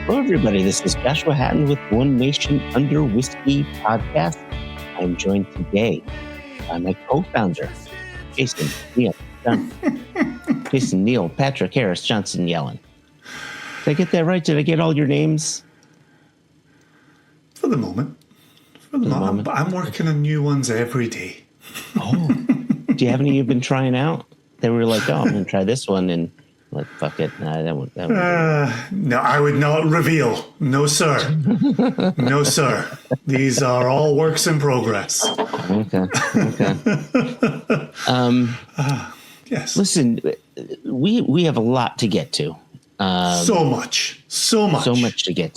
Hello, everybody. This is Joshua Hatton with One Nation Under Whiskey podcast. I'm joined today by my co-founder, Jason, Neil, Patrick, Harris, Johnson, Yellen. Did I get that right? Did I get all your names? For the moment. I'm working on new ones every day. Oh, do you have any you've been trying out? They were like, oh, I'm going to try this one, and like, fuck it. Nah, that one. No, I would not reveal. No, sir. No, sir. These are all works in progress. Okay. Yes. Listen, we have a lot to get to. So much to get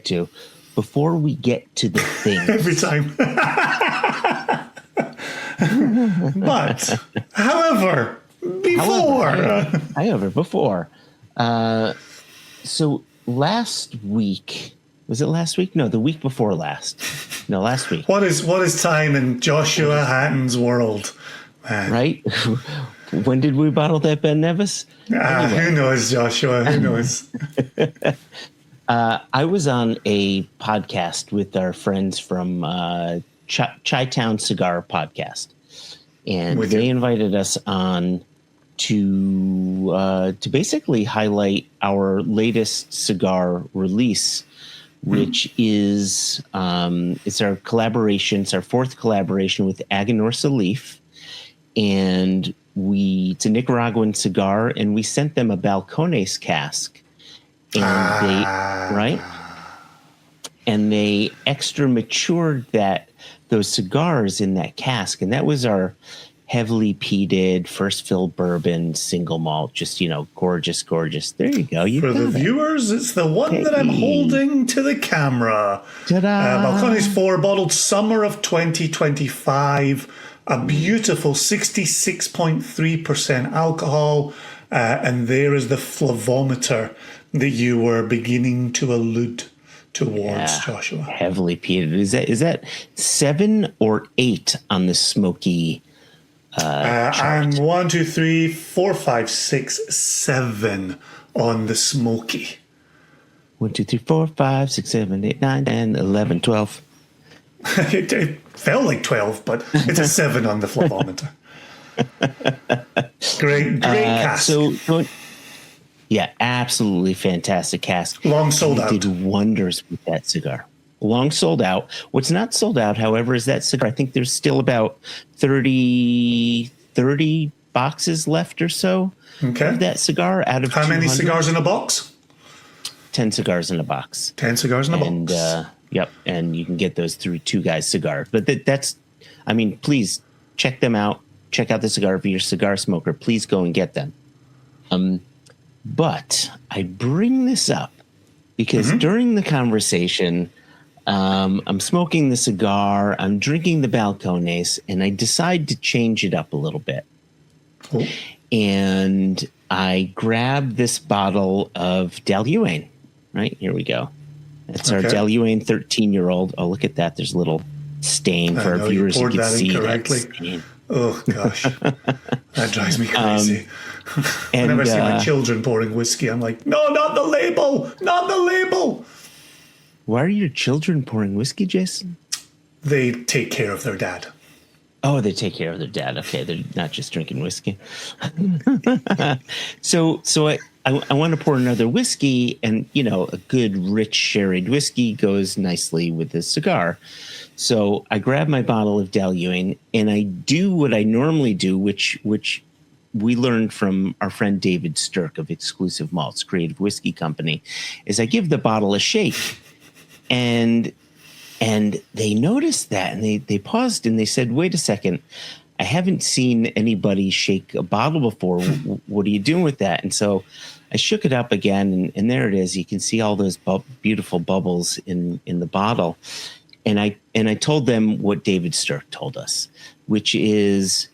to. Before we get to the things. Every time. But, however, before. So last week, was it last week? No, the week before last. No, last week. What is time in Joshua Hatton's world, man? Right? When did we bottle that Ben Nevis? Anyway. Who knows, Joshua? Who knows? I was on a podcast with our friends from Chi-Town Cigar Podcast, and they invited us on to basically highlight our latest cigar release, which is it's our collaboration. It's our fourth collaboration with Aganorsa Leaf, and it's a Nicaraguan cigar, and we sent them a Balcones cask, and they extra matured those cigars in that cask, and that was our heavily peated first fill bourbon single malt, just gorgeous. There you go. For the viewers, it's the one that I'm holding to the camera. Ta-da! Balcones 4, bottled summer of 2025. A beautiful 66.3% alcohol, and there is the flavometer that you were beginning to allude towards, Joshua. Heavily peated. Is that 7 or 8 on the smoky? I'm 1, 2, 3, 4, 5, 6, 7 on the smoky. 1, 2, 3, 4, 5, 6, 7, 8, 9, 10, 11, 12. It felt like 12, but it's a 7 on the flavometer. Great cask. Yeah, absolutely fantastic cask. Long sold out. Did wonders with that cigar. Long sold out. What's not sold out, however, is that cigar. I think there's still about 30 boxes left or so of that cigar out of 200. How many cigars in a box? 10 cigars in a box. 10 cigars in a box. Yep, and you can get those through Two Guys Cigar. But please check them out. Check out the cigar. If you're a cigar smoker, please go and get them. But I bring this up because during the conversation, I'm smoking the cigar, I'm drinking the Balcones, and I decide to change it up a little bit. Cool. And I grab this bottle of Deluane. Right, here we go. That's our Deluane 13-year-old. Oh, look at that. There's a little stain for our viewers. You can see that stain. Oh, gosh. That drives me crazy. Whenever I see my children pouring whiskey, I'm like, no, not the label. Not the label. Why are your children pouring whiskey, Jason? They take care of their dad. Oh, they take care of their dad. Okay, they're not just drinking whiskey. So I want to pour another whiskey, and a good rich sherried whiskey goes nicely with this cigar. So I grab my bottle of Deluane, and I do what I normally do, which we learned from our friend David Stirk of Exclusive Malts, Creative Whiskey Company, is I give the bottle a shake. And they noticed that, and they paused, and they said, wait a second, I haven't seen anybody shake a bottle before. What are you doing with that? And so I shook it up again, and there it is. You can see all those beautiful bubbles in the bottle. And I told them what David Stirk told us, which is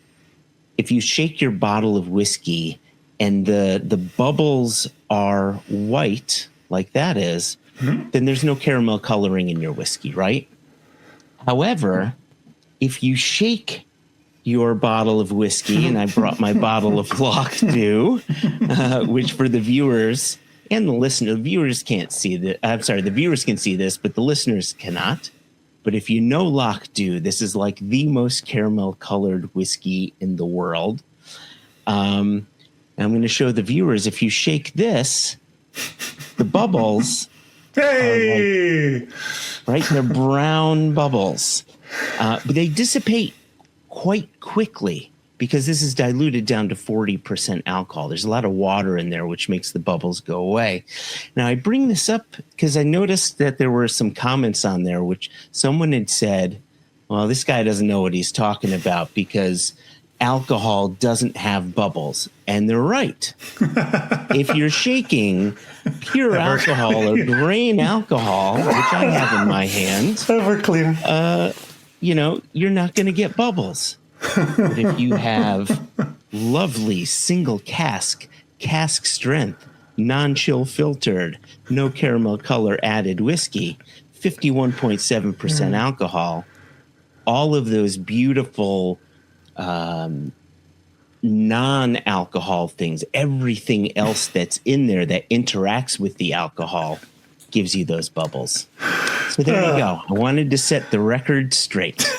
if you shake your bottle of whiskey and the bubbles are white, like that is, then there's no caramel coloring in your whiskey, right? However, if you shake your bottle of whiskey, and I brought my bottle of Loch Dew, which for the viewers and the viewers can't see that. I'm sorry, the viewers can see this, but the listeners cannot. But if you know Loch Dew, this is like the most caramel colored whiskey in the world. I'm going to show the viewers. If you shake this, the bubbles, hey, right? They're brown bubbles, but they dissipate quite quickly because this is diluted down to 40% alcohol. There's a lot of water in there, which makes the bubbles go away. Now, I bring this up because I noticed that there were some comments on there, which someone had said, well, this guy doesn't know what he's talking about because alcohol doesn't have bubbles. And they're right. If you're shaking pure alcohol or grain alcohol, which I have in my hand, Everclear, you're not going to get bubbles. But if you have lovely single cask strength, non-chill filtered, no caramel color added whiskey, 51.7% alcohol, all of those beautiful non-alcohol things, everything else that's in there that interacts with the alcohol gives you those bubbles. So there you go. I wanted to set the record straight.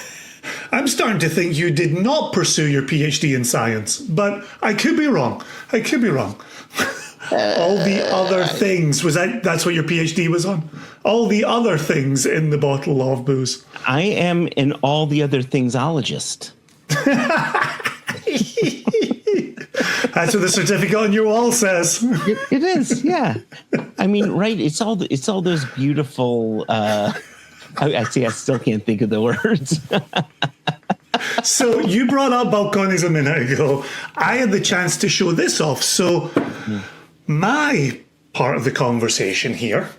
I'm starting to think you did not pursue your PhD in science, but I could be wrong. All the other things, that's what your PhD was on? All the other things in the bottle of booze. I am an all the other thingsologist. That's what the certificate on your wall says. It is, yeah. I mean, right? It's all those beautiful. I still can't think of the words. So you brought up Balcones a minute ago. I had the chance to show this off. So my part of the conversation here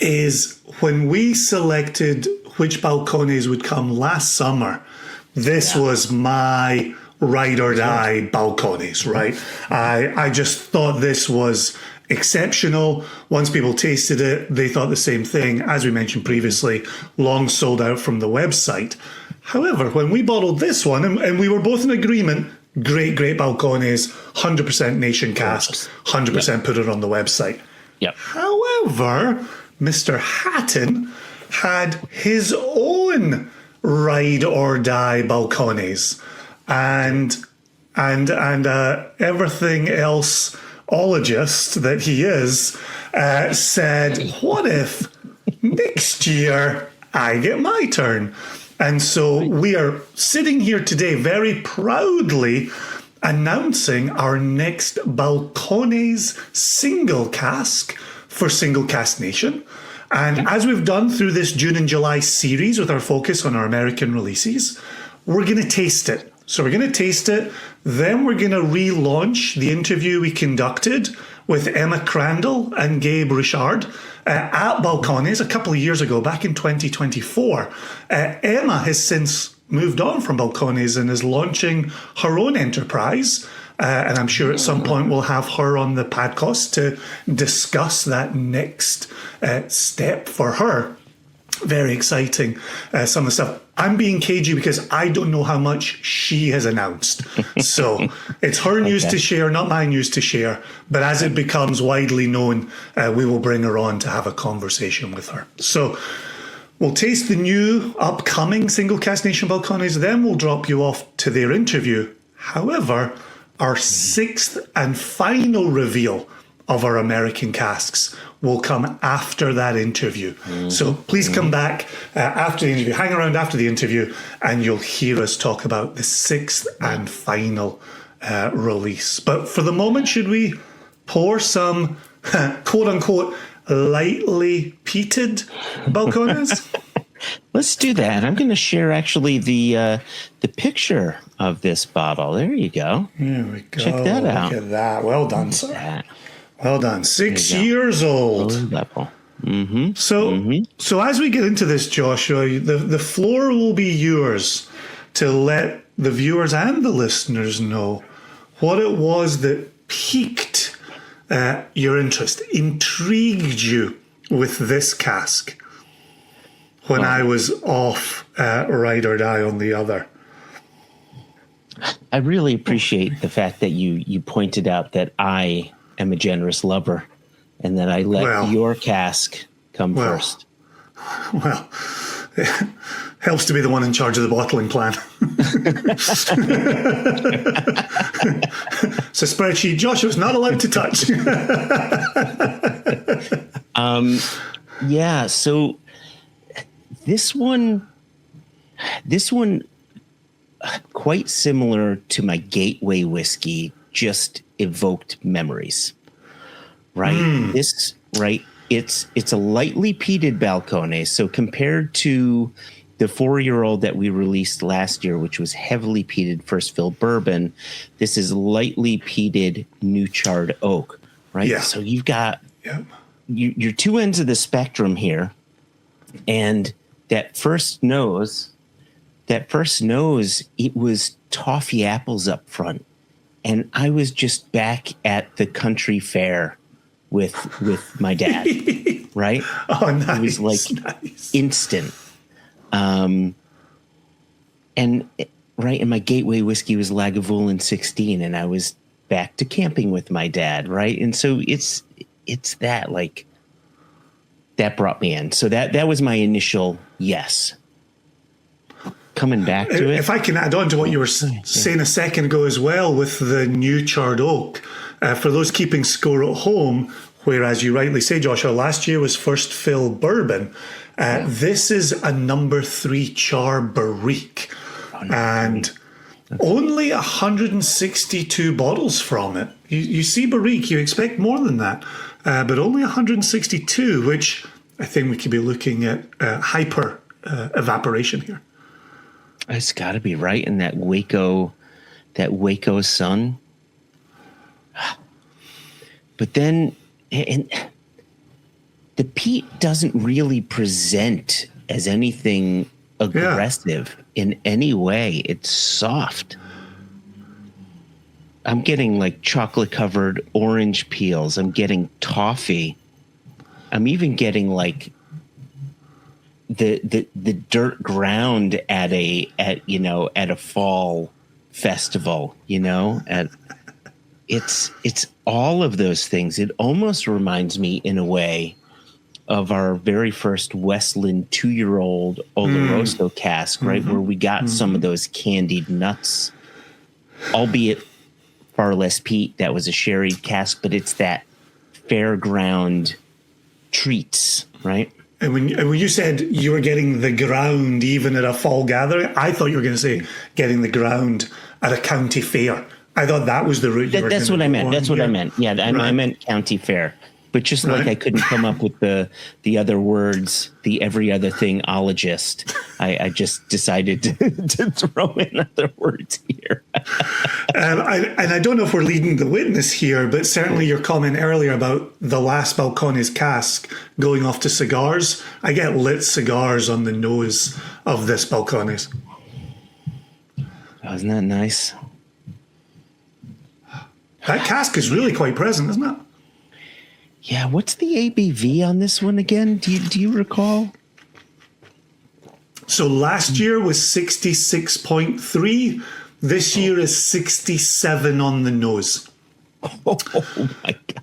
is when we selected which Balcones would come last summer, this was my ride or die Balcones, right? I just thought this was exceptional. Once people tasted it, they thought the same thing. As we mentioned previously, long sold out from the website. However, when we bottled this one, and we were both in agreement, great Balcones, 100% nation casks, 100% put it on the website. Yep. However, Mr. Hatton had his own ride or die Balcones, and everything else ologist that he is said, what if next year I get my turn? And so we are sitting here today very proudly announcing our next Balcones single cask for Single Cask Nation. And as we've done through this June and July series with our focus on our American releases, we're going to taste it. So we're going to taste it. Then we're going to relaunch the interview we conducted with Emma Crandall and Gabe RiCharde at Balcones a couple of years ago, back in 2024. Emma has since moved on from Balcones and is launching her own enterprise. And I'm sure at some point we'll have her on the podcast to discuss that next step for her. Very exciting. Some of the stuff. I'm being cagey because I don't know how much she has announced. So it's her news to share, not my news to share. But as it becomes widely known, we will bring her on to have a conversation with her. So we'll taste the new upcoming Single Cask Nation Balcones. Then we'll drop you off to their interview. However, our sixth and final reveal of our American casks will come after that interview. So please come back after the interview, hang around after the interview, and you'll hear us talk about the sixth and final release. But for the moment, should we pour some quote unquote lightly peated Balcones? Let's do that. I'm going to share actually the picture of this bottle. There you go. There we go. Check that out. Look at that. Well done, sir. Well done. 6 years old. Mm-hmm. So as we get into this, Joshua, the floor will be yours to let the viewers and the listeners know what it was that piqued your interest, intrigued you with this cask when I was off ride or die on the other. I really appreciate the fact that you pointed out that I am a generous lover and then I let your cask come first. Well, it helps to be the one in charge of the bottling plan. It's a spreadsheet Joshua's not allowed to touch. Yeah, so this one, quite similar to my gateway whiskey, just evoked memories, right? It's a lightly peated Balcones. So compared to the 4-year-old that we released last year, which was heavily peated first fill bourbon, this is lightly peated new charred oak, right? Yeah. So you've got your two ends of the spectrum here, and that first nose, it was toffee apples up front, and I was just back at the country fair with my dad, right? Oh, nice. It was like instant. And my gateway whiskey was Lagavulin 16, and I was back to camping with my dad, right? And so it's that, like, that brought me in. So that was my initial yes. Coming back to it. If I can add on to what you were saying a second ago as well with the new charred oak, for those keeping score at home, whereas you rightly say, Joshua, last year was first fill bourbon, this is a number 3 char barrique, and only 162 bottles from it. You see barrique, you expect more than that, but only 162, which I think we could be looking at hyper evaporation here. It's got to be right in that Waco sun. But then, and the peat doesn't really present as anything aggressive in any way. It's soft. I'm getting like chocolate covered orange peels. I'm getting toffee. I'm even getting like the dirt ground at a fall festival, it's all of those things. It almost reminds me in a way of our very first Westland 2-year-old Oloroso cask, right? Where we got some of those candied nuts, albeit far less peat. That was a sherry cask, but it's that fairground treats, right? And when you said you were getting the ground even at a fall gathering, I thought you were going to say getting the ground at a county fair. I thought that was the route you were going to go on. That's what I meant. Yeah, I meant county fair. But just like I couldn't come up with the other words, the every other thing ologist, I just decided to throw in other words here. I don't know if we're leading the witness here, but certainly your comment earlier about the last Balcones cask going off to cigars, I get lit cigars on the nose of this Balcones. Oh, isn't that nice? That cask is really quite present, isn't it? Yeah, what's the ABV on this one again? Do you recall? So last year was 66.3. This year is 67 on the nose. Oh my God.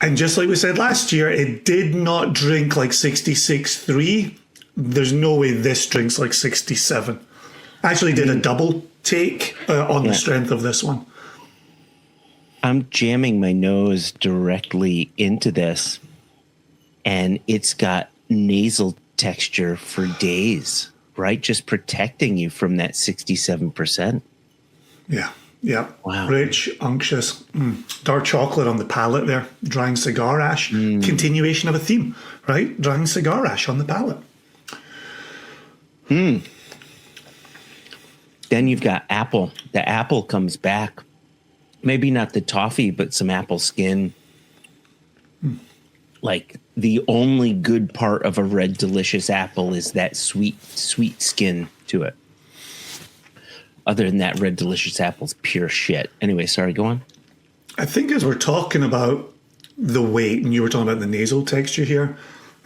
And just like we said last year, it did not drink like 66.3. There's no way this drinks like 67. I actually did a double take on the strength of this one. I'm jamming my nose directly into this, and it's got nasal texture for days, right? Just protecting you from that 67%. Yeah. Wow. Rich, unctuous, dark chocolate on the palate there. Drying cigar ash. Continuation of a theme, right? Drying cigar ash on the palate. Then you've got apple. The apple comes back. Maybe not the toffee, but some apple skin. Like the only good part of a red delicious apple is that sweet skin to it. Other than that, red delicious apple's pure shit. Anyway, sorry, go on. I think as we're talking about the weight, and you were talking about the nasal texture here,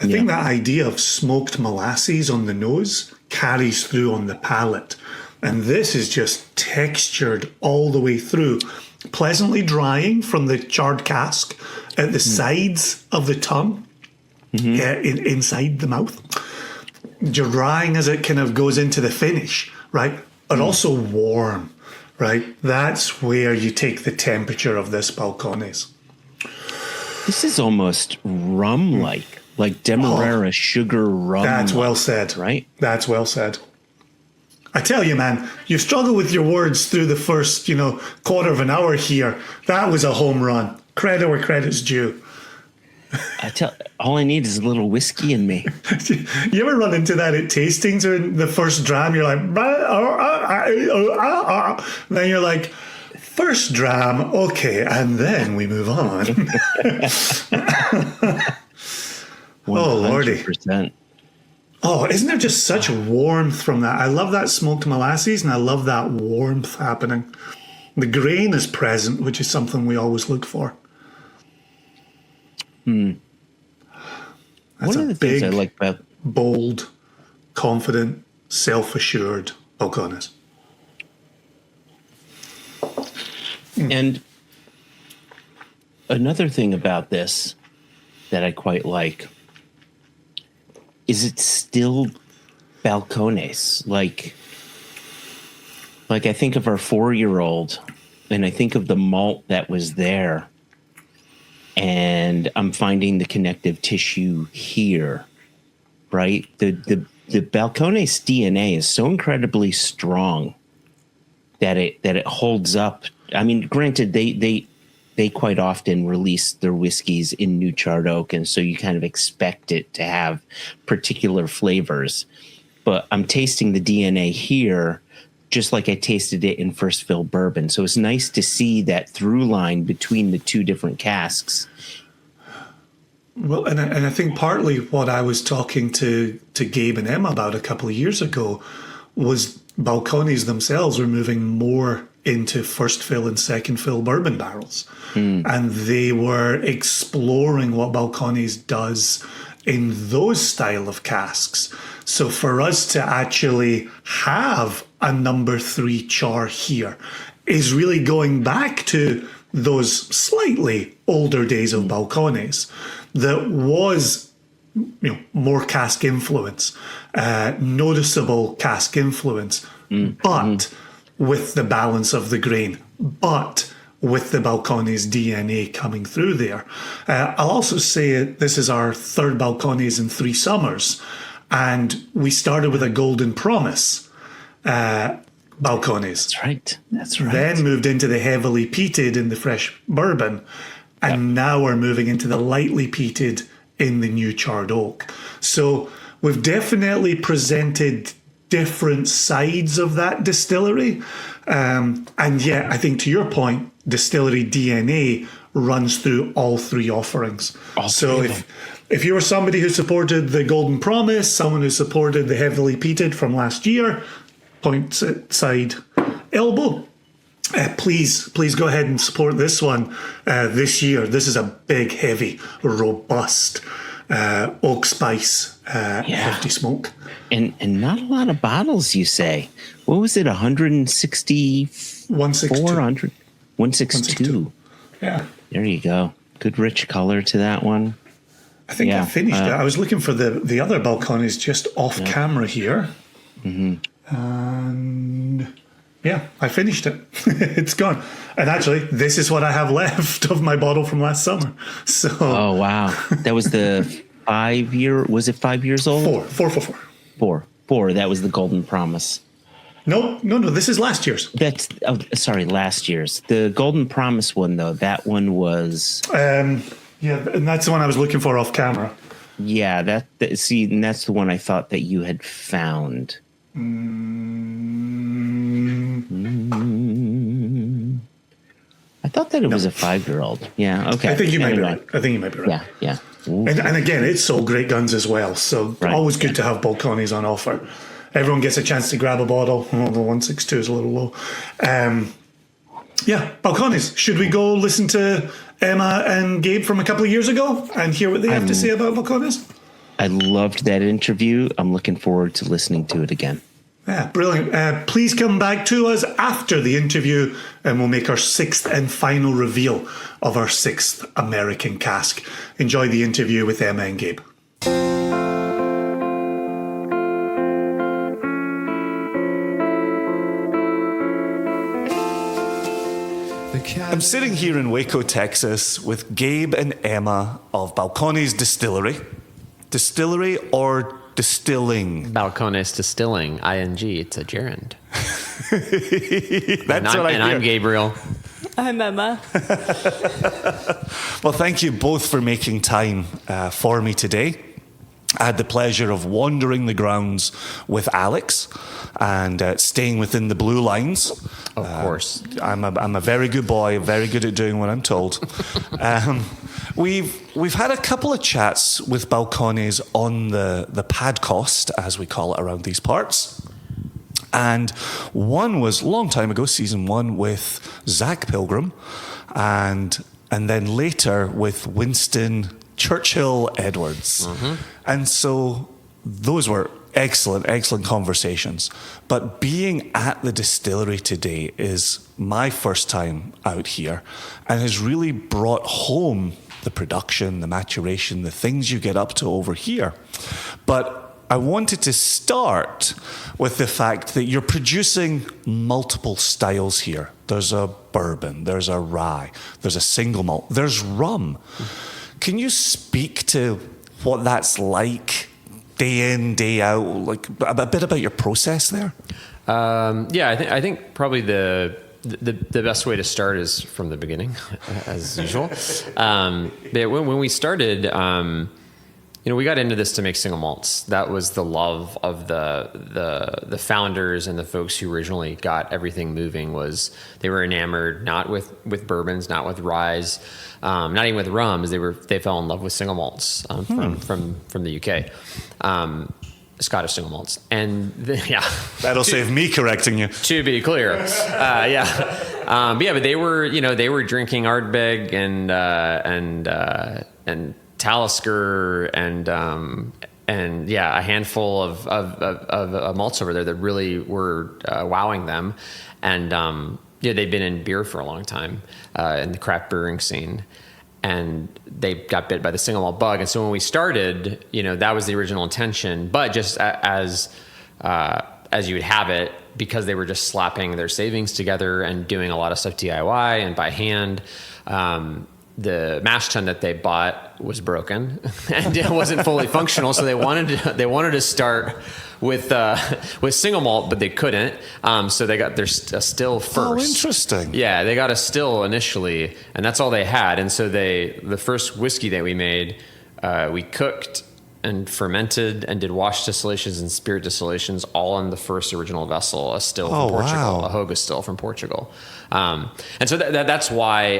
I think that idea of smoked molasses on the nose carries through on the palate. And this is just textured all the way through. Pleasantly drying from the charred cask, at the sides of the tongue, inside the mouth, drying as it kind of goes into the finish, right? But also warm, right? That's where you take the temperature of this Balcones. This is almost rum-like Demerara sugar rum. That's well said. Right? That's well said. I tell you, man, you struggle with your words through the first, quarter of an hour here. That was a home run. Credit where credit's due. All I need is a little whiskey in me. You ever run into that at tastings or in the first dram? You're like, then you're like, first dram, okay, and then we move on. 100%. Oh, Lordy. Oh, isn't there just such warmth from that? I love that smoked molasses, and I love that warmth happening. The grain is present, which is something we always look for. One of the things I like about bold, confident, self-assured Balcones. And another thing about this that I quite like is it's still Balcones. Like I think of our 4-year-old, and I think of the malt that was there, and I'm finding the connective tissue here, right? The Balcones DNA is so incredibly strong that it holds up. I mean, granted, they quite often release their whiskeys in new charred oak, and so you kind of expect it to have particular flavors. But I'm tasting the DNA here, just like I tasted it in first fill bourbon. So it's nice to see that through line between the two different casks. Well, and I think partly what I was talking to Gabe and Emma about a couple of years ago was Balcones themselves were moving more into first fill and second fill bourbon barrels. And they were exploring what Balcones does in those style of casks. So for us to actually have a number 3 char here is really going back to those slightly older days of Balcones that was more cask influence, noticeable cask influence, but with the balance of the grain, but with the Balcones DNA coming through there. I'll also say this is our third Balcones in 3 summers, and we started with a Golden Promise Balcones. That's right. Then moved into the heavily peated in the fresh bourbon, and now we're moving into the lightly peated in the new charred oak. So we've definitely presented different sides of that distillery. And yet, I think to your point, distillery DNA runs through all 3 offerings. So if you were somebody who supported the Golden Promise, someone who supported the heavily peated from last year, point side elbow, please go ahead and support this one this year. This is a big, heavy, robust oak spice hefty smoke. And not a lot of bottles, you say. What was it, 160? 162. 162. Yeah. There you go. Good rich color to that one. I think I finished it. I was looking for the other Balcones just off camera here. And yeah, I finished it. It's gone. And actually, this is what I have left of my bottle from last summer. So. Oh, wow. That was the 5-year, was it 5 years old? 4. 4. That was the Golden Promise. No. This is last year's. Last year's. The Golden Promise one, though, that one was. And that's the one I was looking for off camera. Yeah, and that's the one I thought that you had found. I thought that it was a 5-year-old. Yeah, okay. I think you might be right. Yeah. And again, it's sold great guns as well. So always good to have Balcones on offer. Everyone gets a chance to grab a bottle. Oh, the 162 is a little low. Balcones. Should we go listen to Emma and Gabe from a couple of years ago and hear what they have to say about Balcones? I loved that interview. I'm looking forward to listening to it again. Yeah, brilliant. Please come back to us after the interview and we'll make our sixth and final reveal of our sixth American cask. Enjoy the interview with Emma and Gabe. I'm sitting here in Waco, Texas with Gabe and Emma of Balcones Distillery. Distillery or Distilling? Balcones Distilling, ING. It's a gerund. That's what I hear. And I'm Gabriel. I'm Emma. Well, thank you both for making time for me today. I had the pleasure of wandering the grounds with Alex and staying within the blue lines. Of course. I'm a very good boy, very good at doing what I'm told. We've had a couple of chats with Balcones on the Padcost, as we call it around these parts. And one was a long time ago, season 1, with Zach Pilgrim, and then later with Winston Churchill Edwards. Mm-hmm. And so those were excellent conversations. But being at the distillery today is my first time out here and has really brought home the production, the maturation, the things you get up to over here. But I wanted to start with the fact that you're producing multiple styles here. There's a bourbon, there's a rye, there's a single malt, there's rum. Can you speak to what that's like day in, day out, like a bit about your process there? I think probably the best way to start is from the beginning, as usual. But when we started, we got into this to make single malts. That was the love of the founders and the folks who originally got everything moving. Was they were enamored not with bourbons, not with ryes, not even with rums. They fell in love with single malts from the UK. Scottish single malts, and that'll save me correcting you. To be clear, but they were drinking Ardbeg and Talisker and a handful of malts over there that really were wowing them, and they'd been in beer for a long time in the craft brewing scene. And they got bit by the single malt bug. And so when we started, that was the original intention. But just as you would have it, because they were just slapping their savings together and doing a lot of stuff DIY and by hand, the mash tun that they bought was broken and it wasn't fully functional. So they wanted to start with single malt, but they couldn't. So they got their still first. Oh, interesting. Yeah, they got a still initially, and that's all they had. And so the first whiskey that we made, we cooked and fermented and did wash distillations and spirit distillations all in the first original vessel, a still from Portugal, wow. A Hoga still from Portugal. And so that's why,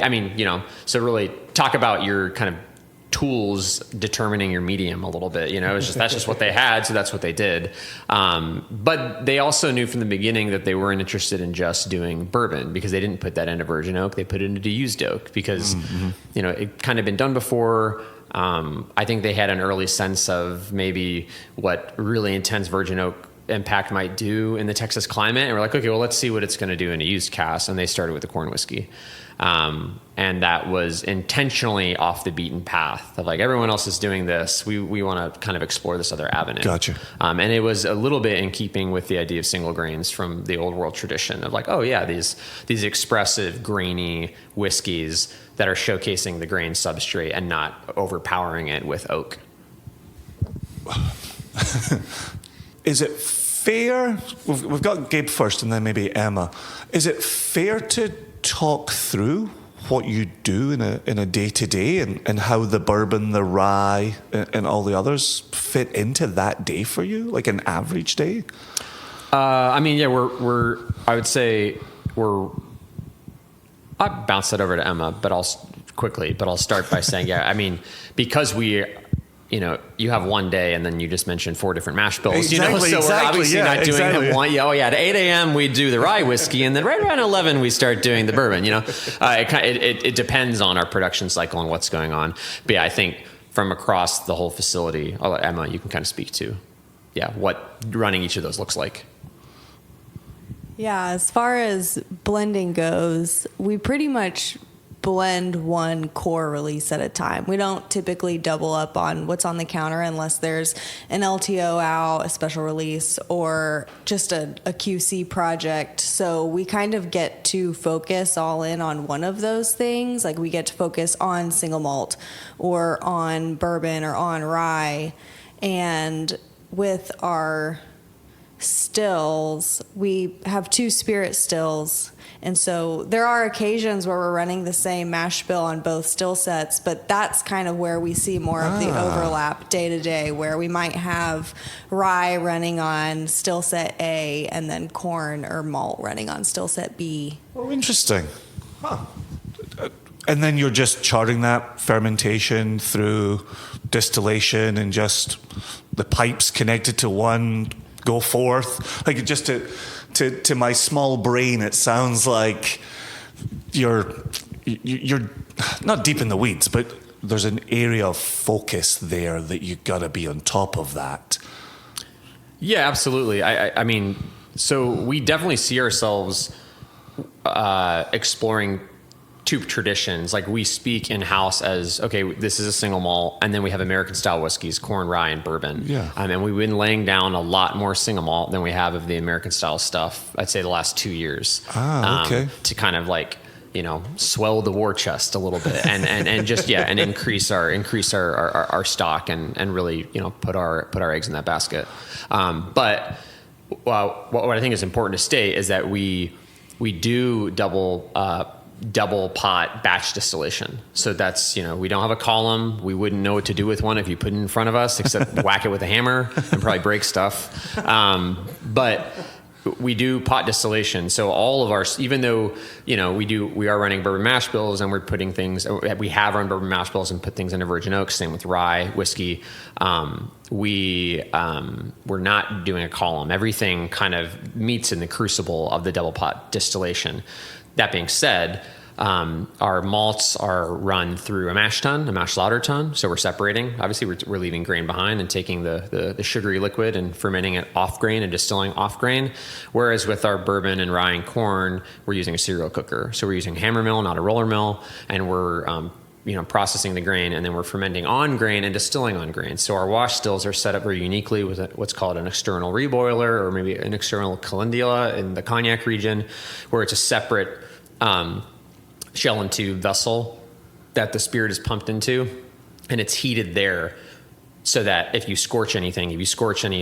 so really talk about your kind of tools determining your medium a little bit, that's just what they had. So that's what they did. But they also knew from the beginning that they weren't interested in just doing bourbon because they didn't put that into virgin oak. They put it into used oak because, it kind of been done before. I think they had an early sense of maybe what really intense virgin oak impact might do in the Texas climate. And we're like, okay, well, let's see what it's going to do in a used cask. And they started with the corn whiskey. And that was intentionally off the beaten path of like, everyone else is doing this. We want to kind of explore this other avenue. Gotcha. And it was a little bit in keeping with the idea of single grains from the old world tradition of like, oh yeah, these expressive grainy whiskeys that are showcasing the grain substrate and not overpowering it with oak. Is it fair? We've got Gabe first and then maybe Emma. Is it fair to talk through what you do in a day-to-day and how the bourbon, the rye, and all the others fit into that day for you, like an average day? I'll bounce that over to Emma, but I'll start by saying, because you have one day and then you just mentioned 4 different mash bills, Exactly, so we're obviously not doing exactly. them one. At 8 a.m. we do the rye whiskey and then right around 11 we start doing the bourbon, it depends on our production cycle and what's going on. But I think from across the whole facility, I'll let Emma, you can kind of speak to, what running each of those looks like. Yeah, as far as blending goes, we pretty much blend one core release at a time. We don't typically double up on what's on the counter unless there's an LTO out, a special release, or just a QC project. So we kind of get to focus all in on one of those things. Like we get to focus on single malt or on bourbon or on rye. And with our stills, we have 2 spirit stills, and so there are occasions where we're running the same mash bill on both still sets, but that's kind of where we see more of the overlap day to day, where we might have rye running on still set A and then corn or malt running on still set B. Oh, interesting. Huh. And then you're just charting that fermentation through distillation and just the pipes connected to one go forth. Like, just to my small brain, it sounds like you're not deep in the weeds, but there's an area of focus there that you got to be on top of that. Yeah, absolutely. I mean, so we definitely see ourselves exploring 2 traditions. Like, we speak in-house as, okay, this is a single malt, and then we have American style whiskeys, corn, rye, and bourbon. Yeah. And we've been laying down a lot more single malt than we have of the American style stuff, I'd say the last 2 years. Okay. To kind of like, swell the war chest a little bit and just, and increase our stock and really, put our eggs in that basket. But what I think is important to state is that we do double pot batch distillation. So that's, we don't have a column. We wouldn't know what to do with one if you put it in front of us, except whack it with a hammer and probably break stuff. But we do pot distillation. So all of our, even though, we are running bourbon mash bills and we have run bourbon mash bills and put things into virgin oak, same with rye, whiskey. We're not doing a column. Everything kind of meets in the crucible of the double pot distillation. That being said, our malts are run through a mash lauter tun. So we're separating. Obviously, we're leaving grain behind and taking the sugary liquid and fermenting it off grain and distilling off grain. Whereas with our bourbon and rye and corn, we're using a cereal cooker. So we're using hammer mill, not a roller mill, and we're processing the grain, and then we're fermenting on grain and distilling on grain. So our wash stills are set up very uniquely with what's called an external reboiler, or maybe an external calendula in the cognac region, where it's a separate shell and tube vessel that the spirit is pumped into, and it's heated there so that if you scorch any of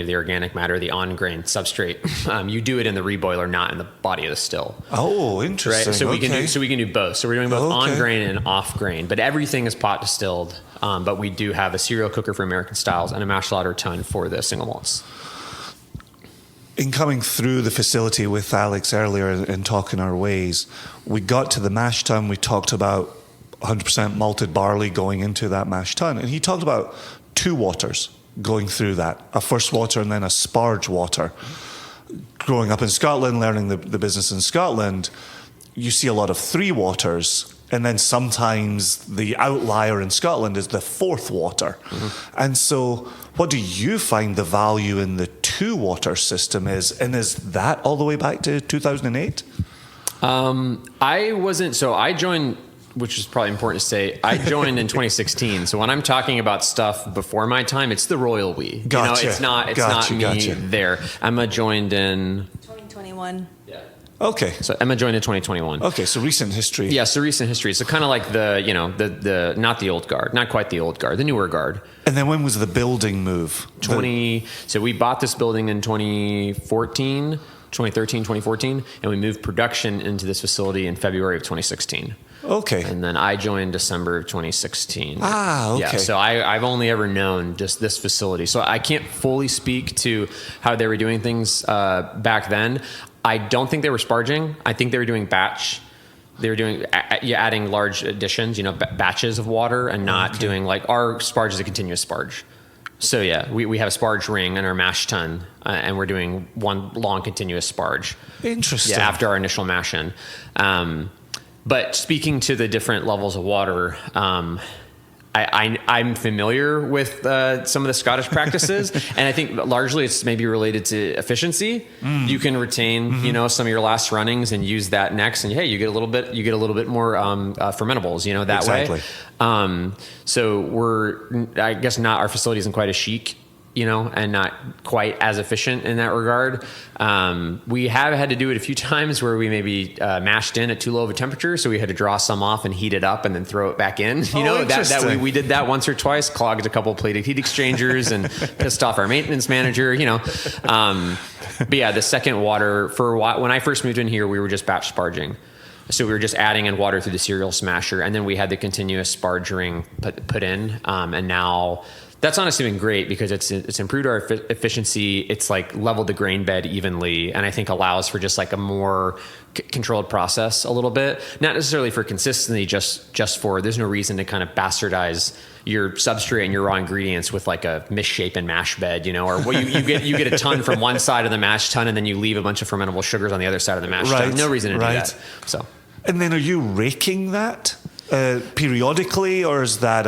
the organic matter, the on-grain substrate, you do it in the reboiler, not in the body of the still. Oh, interesting. Right? So we can do both. So we're doing both Okay. on-grain and off-grain, but everything is pot distilled. But we do have a cereal cooker for American styles and a mash lauter tun for the single malts. In coming through the facility with Alex earlier and talking our ways, we got to the mash tun. We talked about 100% malted barley going into that mash tun. And he talked about 2 waters going through that, a first water and then a sparge water. Growing up in Scotland, learning the business in Scotland, you see a lot of 3 waters. And then sometimes the outlier in Scotland is the 4th water. Mm-hmm. And so what do you find the value in the 2-water system is? And is that all the way back to 2008? I joined, which is probably important to say, I joined in 2016. So when I'm talking about stuff before my time, it's the royal we. Gotcha. It's not me there. Emma joined in 2021. Yeah. Okay. So Emma joined in 2021. Okay, so recent history. Yeah, so recent history. So kind of like the not the old guard, not quite the old guard, the newer guard. And then when was the building move? So we bought this building in 2013, 2014, and we moved production into this facility in February of 2016. Okay. And then I joined December of 2016. Okay. Yeah, so I've only ever known just this facility. So I can't fully speak to how they were doing things back then. I don't think they were sparging. I think they were doing batch. They were doing adding large additions, batches of water, and not doing like our sparge is a continuous sparge. So yeah, we have a sparge ring in our mash tun, and we're doing one long continuous sparge. Interesting. Yeah, after our initial mash in. But speaking to the different levels of water, I'm familiar with some of the Scottish practices, and I think largely it's maybe related to efficiency. You can retain, some of your last runnings and use that next, and hey, you get a little bit more fermentables, that way. So I guess our facility isn't quite as chic, and not quite as efficient in that regard. We have had to do it a few times where we maybe mashed in at too low of a temperature, so we had to draw some off and heat it up and then throw it back in. That we did that once or twice, clogged a couple of plated heat exchangers and pissed off our maintenance manager. But yeah, the second water when I first moved in here, we were just batch sparging. So we were just adding in water through the cereal smasher, and then we had the continuous sparge ring put in, and now. That's honestly been great because it's improved our efficiency. It's like leveled the grain bed evenly, and I think allows for just like a more controlled process a little bit. Not necessarily for consistency, just for there's no reason to kind of bastardize your substrate and your raw ingredients with like a misshapen mash bed, or you get a ton from one side of the mash tun, and then you leave a bunch of fermentable sugars on the other side of the mash tun. No reason to do that. So, and then are you raking that periodically, or is that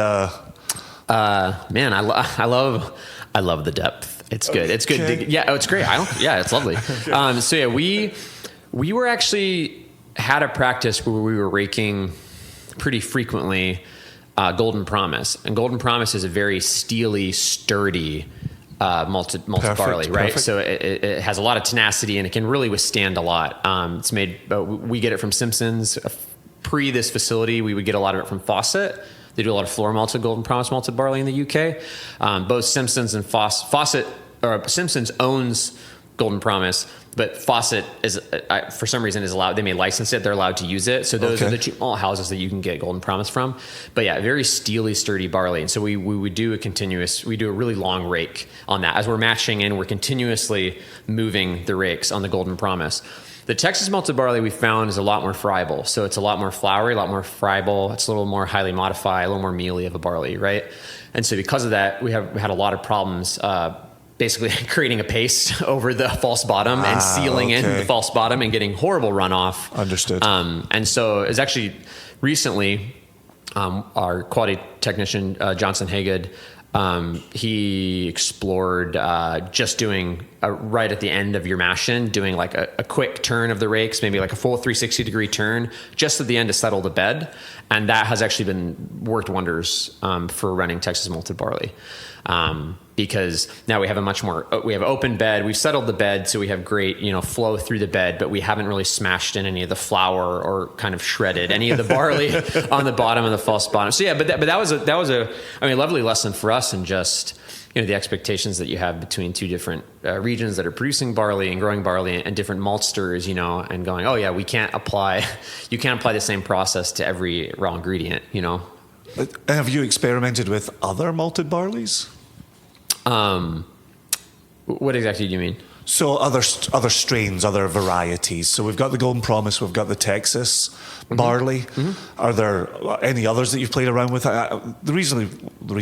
man, I love the depth. It's good. It's good. Okay. Yeah. Oh, it's great. It's lovely. So yeah, we were actually had a practice where we were raking pretty frequently, Golden Promise, and Golden Promise is a very steely, sturdy, malted barley, right? Perfect. So it has a lot of tenacity and it can really withstand a lot. It's made, we get it from Simpson's. Pre this facility, we would get a lot of it from Fawcett. They do a lot of floor malted Golden Promise malted barley in the UK. Both Simpsons and Simpsons owns Golden Promise, but Fawcett is for some reason is allowed. They may license it. They're allowed to use it. So those are the two malt houses that you can get Golden Promise from. But yeah, very steely, sturdy barley. And so we would do a really long rake on that. As we're matching in, we're continuously moving the rakes on the Golden Promise. The Texas malted barley we found is a lot more friable. So it's a lot more floury, a lot more friable. It's a little more highly modified, a little more mealy of a barley, right? And so because of that, we had a lot of problems basically creating a paste over the false bottom and sealing in the false bottom and getting horrible runoff. Understood. And so it's actually recently our quality technician, Johnson Haygood, he explored just doing right at the end of your mash in, doing like a quick turn of the rakes, maybe like a full 360-degree turn just at the end to settle the bed. And that has actually worked wonders for running Texas malted barley. Because now we have we have open bed. We've settled the bed, so we have great, flow through the bed, but we haven't really smashed in any of the flour or kind of shredded any of the barley on the bottom of the false bottom. So yeah, but that was a lovely lesson for us, and just, the expectations that you have between two different regions that are producing barley and growing barley and different maltsters, and going, oh yeah, you can't apply the same process to every raw ingredient, Have you experimented with other malted barleys? What exactly do you mean? So other strains, other varieties. So we've got the Golden Promise, we've got the Texas barley. Mm-hmm. Are there any others that you've played around with? The reason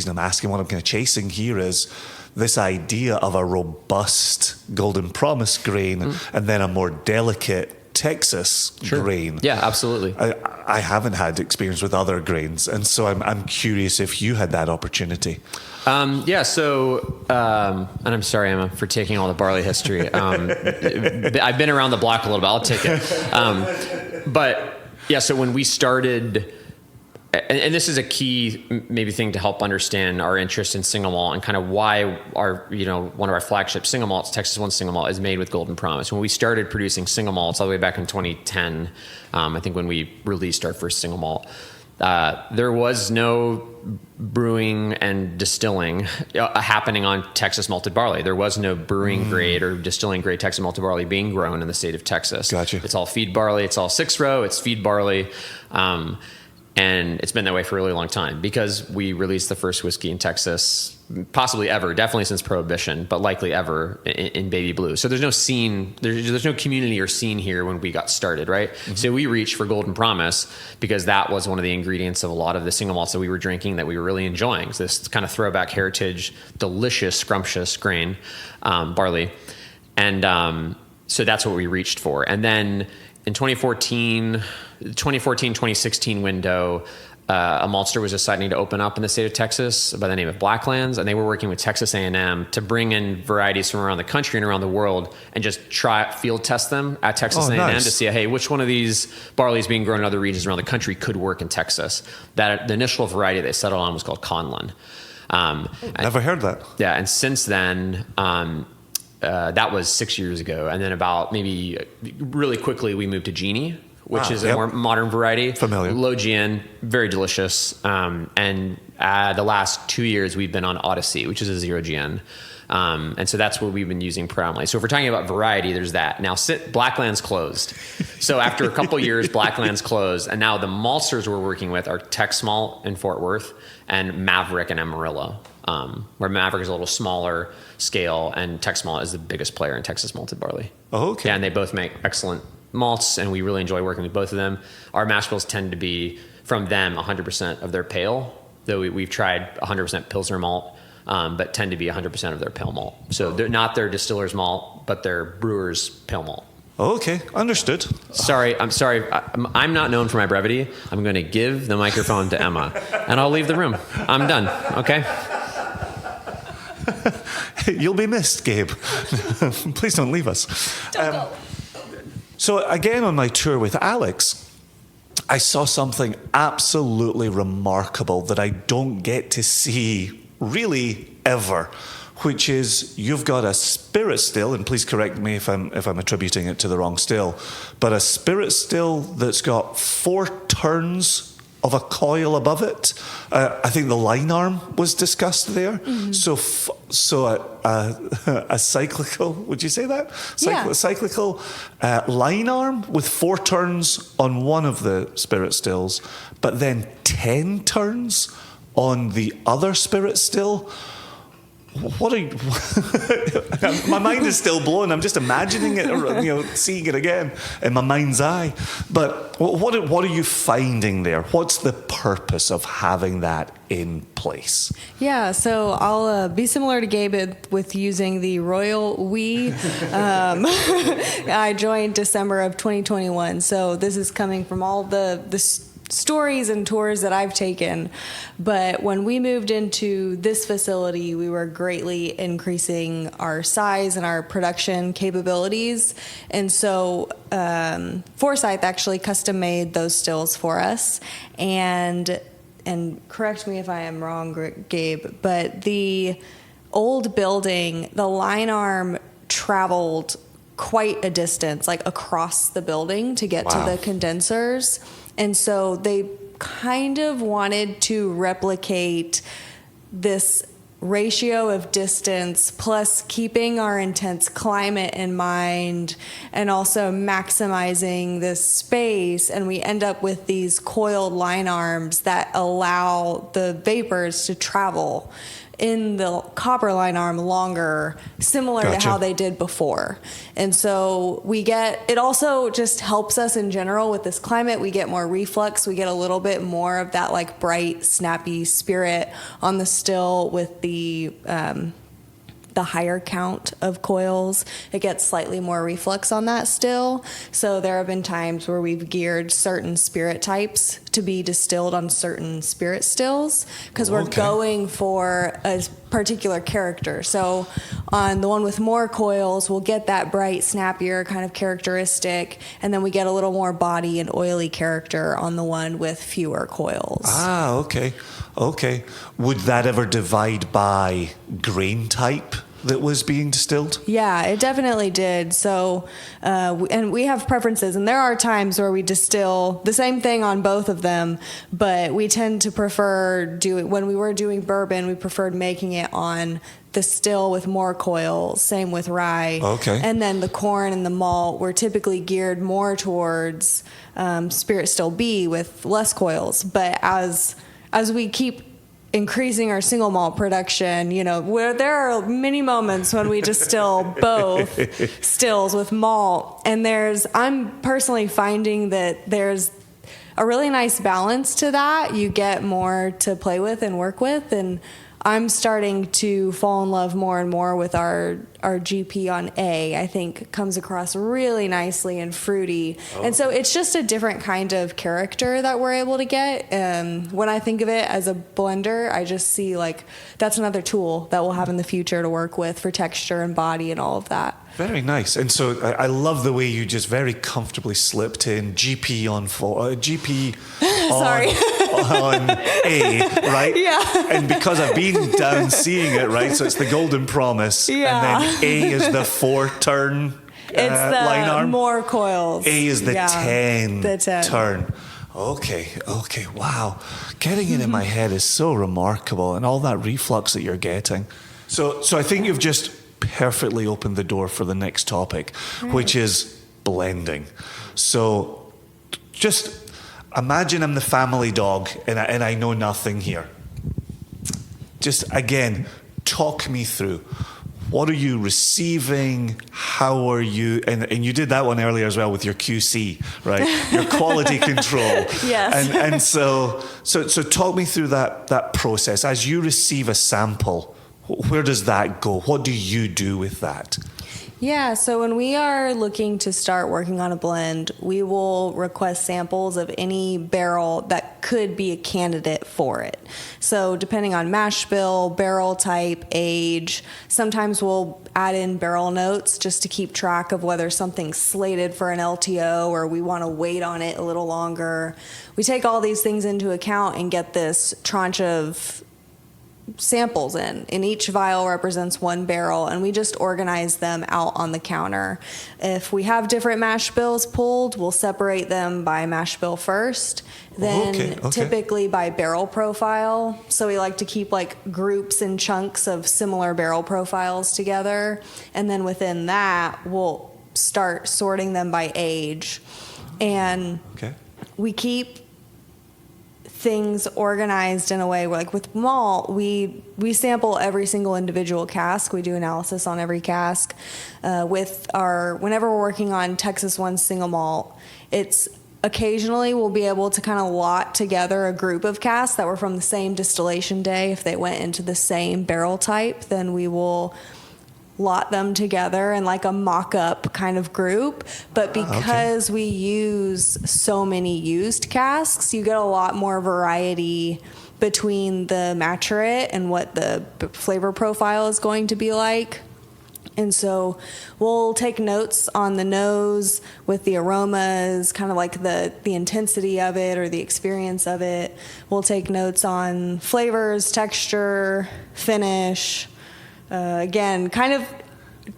I'm asking, what I'm kind of chasing here, is this idea of a robust Golden Promise grain and then a more delicate Texas grain. Yeah, absolutely. I haven't had experience with other grains, and so I'm curious if you had that opportunity. And I'm sorry, Emma, for taking all the barley history. I've been around the block a little bit. I'll take it. But yeah, so when we started, and this is a key maybe thing to help understand our interest in single malt and kind of why one of our flagship single malts, Texas One Single Malt, is made with Golden Promise. When we started producing single malts all the way back in 2010, I think when we released our first single malt, there was no brewing and distilling happening on Texas malted barley. There was no brewing grade or distilling grade Texas malted barley being grown in the state of Texas. Gotcha. It's all feed barley. It's all 6-row. It's feed barley. And it's been that way for a really long time because we released the first whiskey in Texas, possibly ever, definitely since Prohibition, but likely ever in Baby Blue. So there's no scene, there's no community or scene here when we got started, right? Mm-hmm. So we reached for Golden Promise because that was one of the ingredients of a lot of the single malts that we were drinking that we were really enjoying. So this kind of throwback heritage, delicious, scrumptious grain, barley. And so that's what we reached for. And then in 2014, 2016 window, a maltster was deciding to open up in the state of Texas by the name of Blacklands, and they were working with Texas A&M to bring in varieties from around the country and around the world and just try field test them at Texas A&M nice. to see, hey, which one of these barleys being grown in other regions around the country could work in Texas. That the initial variety they settled on was called Conlon. Never heard that. Yeah, and since then, that was 6 years ago, and then about maybe really quickly we moved to Genie, which is a more modern variety. Familiar. Low GN, very delicious. And the last 2 years we've been on Odyssey, which is a 0 GN. And so that's what we've been using predominantly. So if we're talking about variety, there's that. Now, Blackland's closed. So after a couple years, Blackland's closed. And now the maltsters we're working with are Tex Malt in Fort Worth and Maverick in Amarillo, where Maverick is a little smaller scale and Tex Malt is the biggest player in Texas malted barley. Oh, okay. Yeah, and they both make excellent malts, and we really enjoy working with both of them. Our mash bills tend to be from them 100% of their pale, though we've tried 100% Pilsner malt, but tend to be 100% of their pale malt. So they're not their distiller's malt, but their brewer's pale malt. Okay, understood. I'm sorry. I'm not known for my brevity. I'm going to give the microphone to Emma, and I'll leave the room. I'm done. Okay. You'll be missed, Gabe. Please don't leave us. Don't go. So again, on my tour with Alex, I saw something absolutely remarkable that I don't get to see really ever, which is you've got a spirit still, and please correct me if I'm attributing it to the wrong still, but a spirit still that's got 4 turns of a coil above it. I think the line arm was discussed there. Mm-hmm. So a cyclical, would you say that? Yeah. Cyclical line arm with 4 turns on one of the spirit stills, but then 10 turns on the other spirit still. What are you, my mind is still blown. I'm just imagining it, seeing it again in my mind's eye. But what are you finding there? What's the purpose of having that in place? Yeah, so I'll be similar to Gabe with using the Royal We. I joined December of 2021, so this is coming from all the stories and tours that I've taken. But when we moved into this facility, we were greatly increasing our size and our production capabilities. And so Forsyth actually custom made those stills for us. And correct me if I am wrong, Gabe, but the old building, the line arm traveled quite a distance, like across the building to get to the condensers. And so they kind of wanted to replicate this ratio of distance plus keeping our intense climate in mind and also maximizing this space. And we end up with these coiled line arms that allow the vapors to travel in the copper line arm longer, similar to how they did before. And so it also just helps us in general with this climate. We get more reflux. We get a little bit more of that like bright, snappy spirit on the still with the higher count of coils. It gets slightly more reflux on that still. So there have been times where we've geared certain spirit types to be distilled on certain spirit stills because we're going for a particular character. So on the one with more coils, we'll get that bright, snappier kind of characteristic, and then we get a little more body and oily character on the one with fewer coils. Ah, okay. Okay. Would that ever divide by grain type that was being distilled? Yeah, it definitely did. So, and we have preferences, and there are times where we distill the same thing on both of them, but we tend to prefer when we were doing bourbon, we preferred making it on the still with more coils, same with rye. Okay. And then the corn and the malt were typically geared more towards Spirit Still B with less coils. But as we keep increasing our single malt production, where there are many moments when we distill both stills with malt. And I'm personally finding that there's a really nice balance to that. You get more to play with and work with. And I'm starting to fall in love more and more with our GP on A. I think comes across really nicely and fruity. And so it's just a different kind of character that we're able to get. When I think of it as a blender, I just see like that's another tool that we'll have in the future to work with for texture and body and all of that. Very nice. And so I love the way you just very comfortably slipped in GP on GP on A, right? Yeah. And because I've been down seeing it, right? So it's the golden promise. Yeah. And then A is the 4-turn It's the line arm. more coils. A is the 10 the 10 turn. Okay, wow. Getting it in my head is so remarkable, and all that reflux that you're getting. So I think you've just perfectly opened the door for the next topic, which is blending. So just imagine I'm the family dog and I know nothing here. Just again, talk me through. What are you receiving? How are you? And you did that one earlier as well with your QC, right? Your quality control. Yes. And so talk me through that process. As you receive a sample, where does that go? What do you do with that? Yeah, so when we are looking to start working on a blend, we will request samples of any barrel that could be a candidate for it. So depending on mash bill, barrel type, age, sometimes we'll add in barrel notes just to keep track of whether something's slated for an LTO or we want to wait on it a little longer. We take all these things into account and get this tranche of samples in, and each vial represents one barrel, and we just organize them out on the counter. If we have different mash bills pulled, we'll separate them by mash bill first, then typically by barrel profile. So we like to keep like groups and chunks of similar barrel profiles together, and then within that we'll start sorting them by age. And we keep things organized in a way where, like with malt, we sample every single individual cask. We do analysis on every cask. Whenever we're working on Texas 1 single malt, it's occasionally we'll be able to kind of lot together a group of casks that were from the same distillation day. If they went into the same barrel type, then we will lot them together in like a mock-up kind of group. But because we use so many used casks, you get a lot more variety between the maturate and what the flavor profile is going to be like. And so we'll take notes on the nose with the aromas, kind of like the intensity of it or the experience of it. We'll take notes on flavors, texture, finish. Again, kind of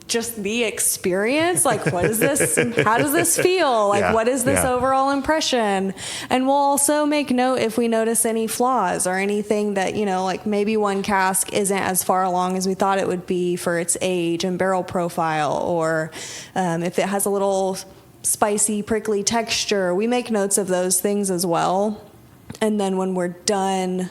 just the experience, like what is this, how does this feel, like what is this overall impression. And we'll also make note if we notice any flaws or anything that, like maybe one cask isn't as far along as we thought it would be for its age and barrel profile, or if it has a little spicy, prickly texture. We make notes of those things as well. And then when we're done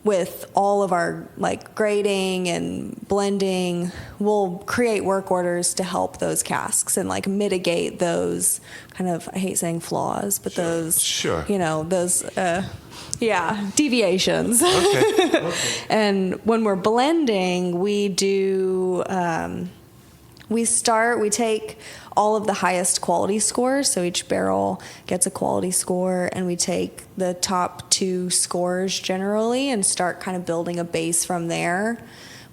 with all of our like grading and blending, we'll create work orders to help those casks and like mitigate those kind of, I hate saying flaws, but those deviations. And when we're blending, we do we take all of the highest quality scores. So each barrel gets a quality score, and we take the top 2 scores generally and start kind of building a base from there.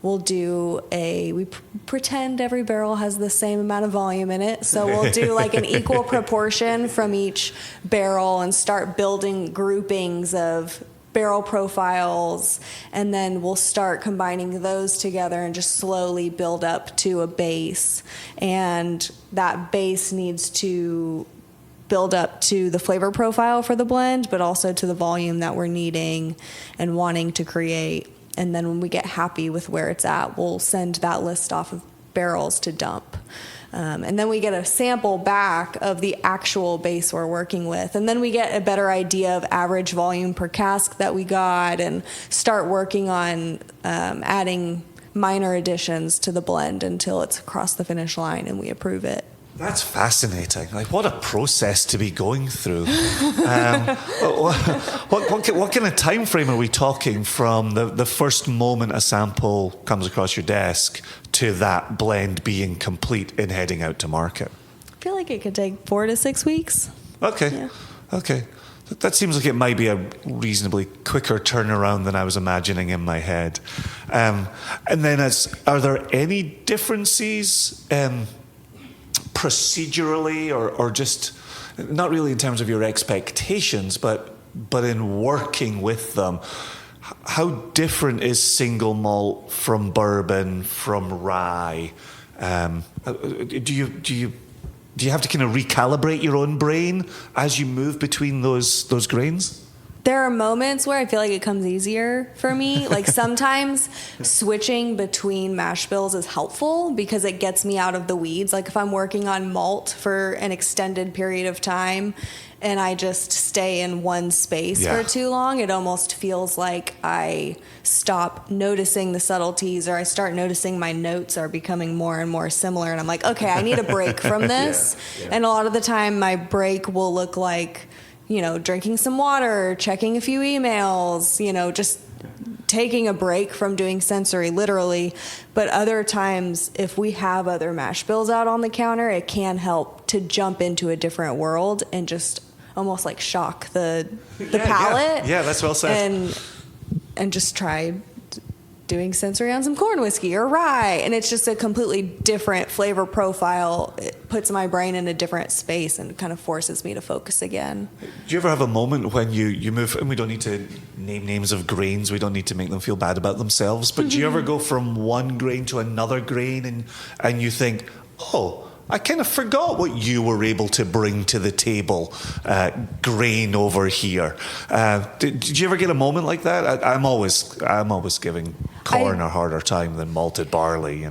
We'll do we pretend every barrel has the same amount of volume in it. So we'll do like an equal proportion from each barrel and start building groupings of barrel profiles, and then we'll start combining those together and just slowly build up to a base. And that base needs to build up to the flavor profile for the blend, but also to the volume that we're needing and wanting to create. And then when we get happy with where it's at, we'll send that list off of barrels to dump. And then we get a sample back of the actual base we're working with. And then we get a better idea of average volume per cask that we got and start working on adding minor additions to the blend until it's across the finish line and we approve it. That's fascinating. Like, what a process to be going through. What kind of time frame are we talking from the first moment a sample comes across your desk to that blend being complete and heading out to market? I feel like it could take 4 to 6 weeks. Okay. Yeah. Okay. That seems like it might be a reasonably quicker turnaround than I was imagining in my head. And then, are there any differences procedurally or just not really in terms of your expectations, but in working with them? How different is single malt from bourbon, from rye? Do you have to kind of recalibrate your own brain as you move between those grains? There are moments where I feel like it comes easier for me. Like sometimes switching between mash bills is helpful because it gets me out of the weeds. Like if I'm working on malt for an extended period of time and I just stay in one space for too long, it almost feels like I stop noticing the subtleties, or I start noticing my notes are becoming more and more similar. And I'm like, okay, I need a break from this. And a lot of the time my break will look like, drinking some water, checking a few emails, just taking a break from doing sensory, literally. But other times, if we have other mash bills out on the counter, it can help to jump into a different world and just almost like shock the palate. Yeah, that's well said. And just try doing sensory on some corn whiskey or rye, and it's just a completely different flavor profile. It puts my brain in a different space and kind of forces me to focus again. Do you ever have a moment when you move, and we don't need to name names of grains, we don't need to make them feel bad about themselves, but do you ever go from one grain to another grain and you think, oh, I kind of forgot what you were able to bring to the table, grain over here. Did you ever get a moment like that? I'm always giving corn a harder time than malted barley,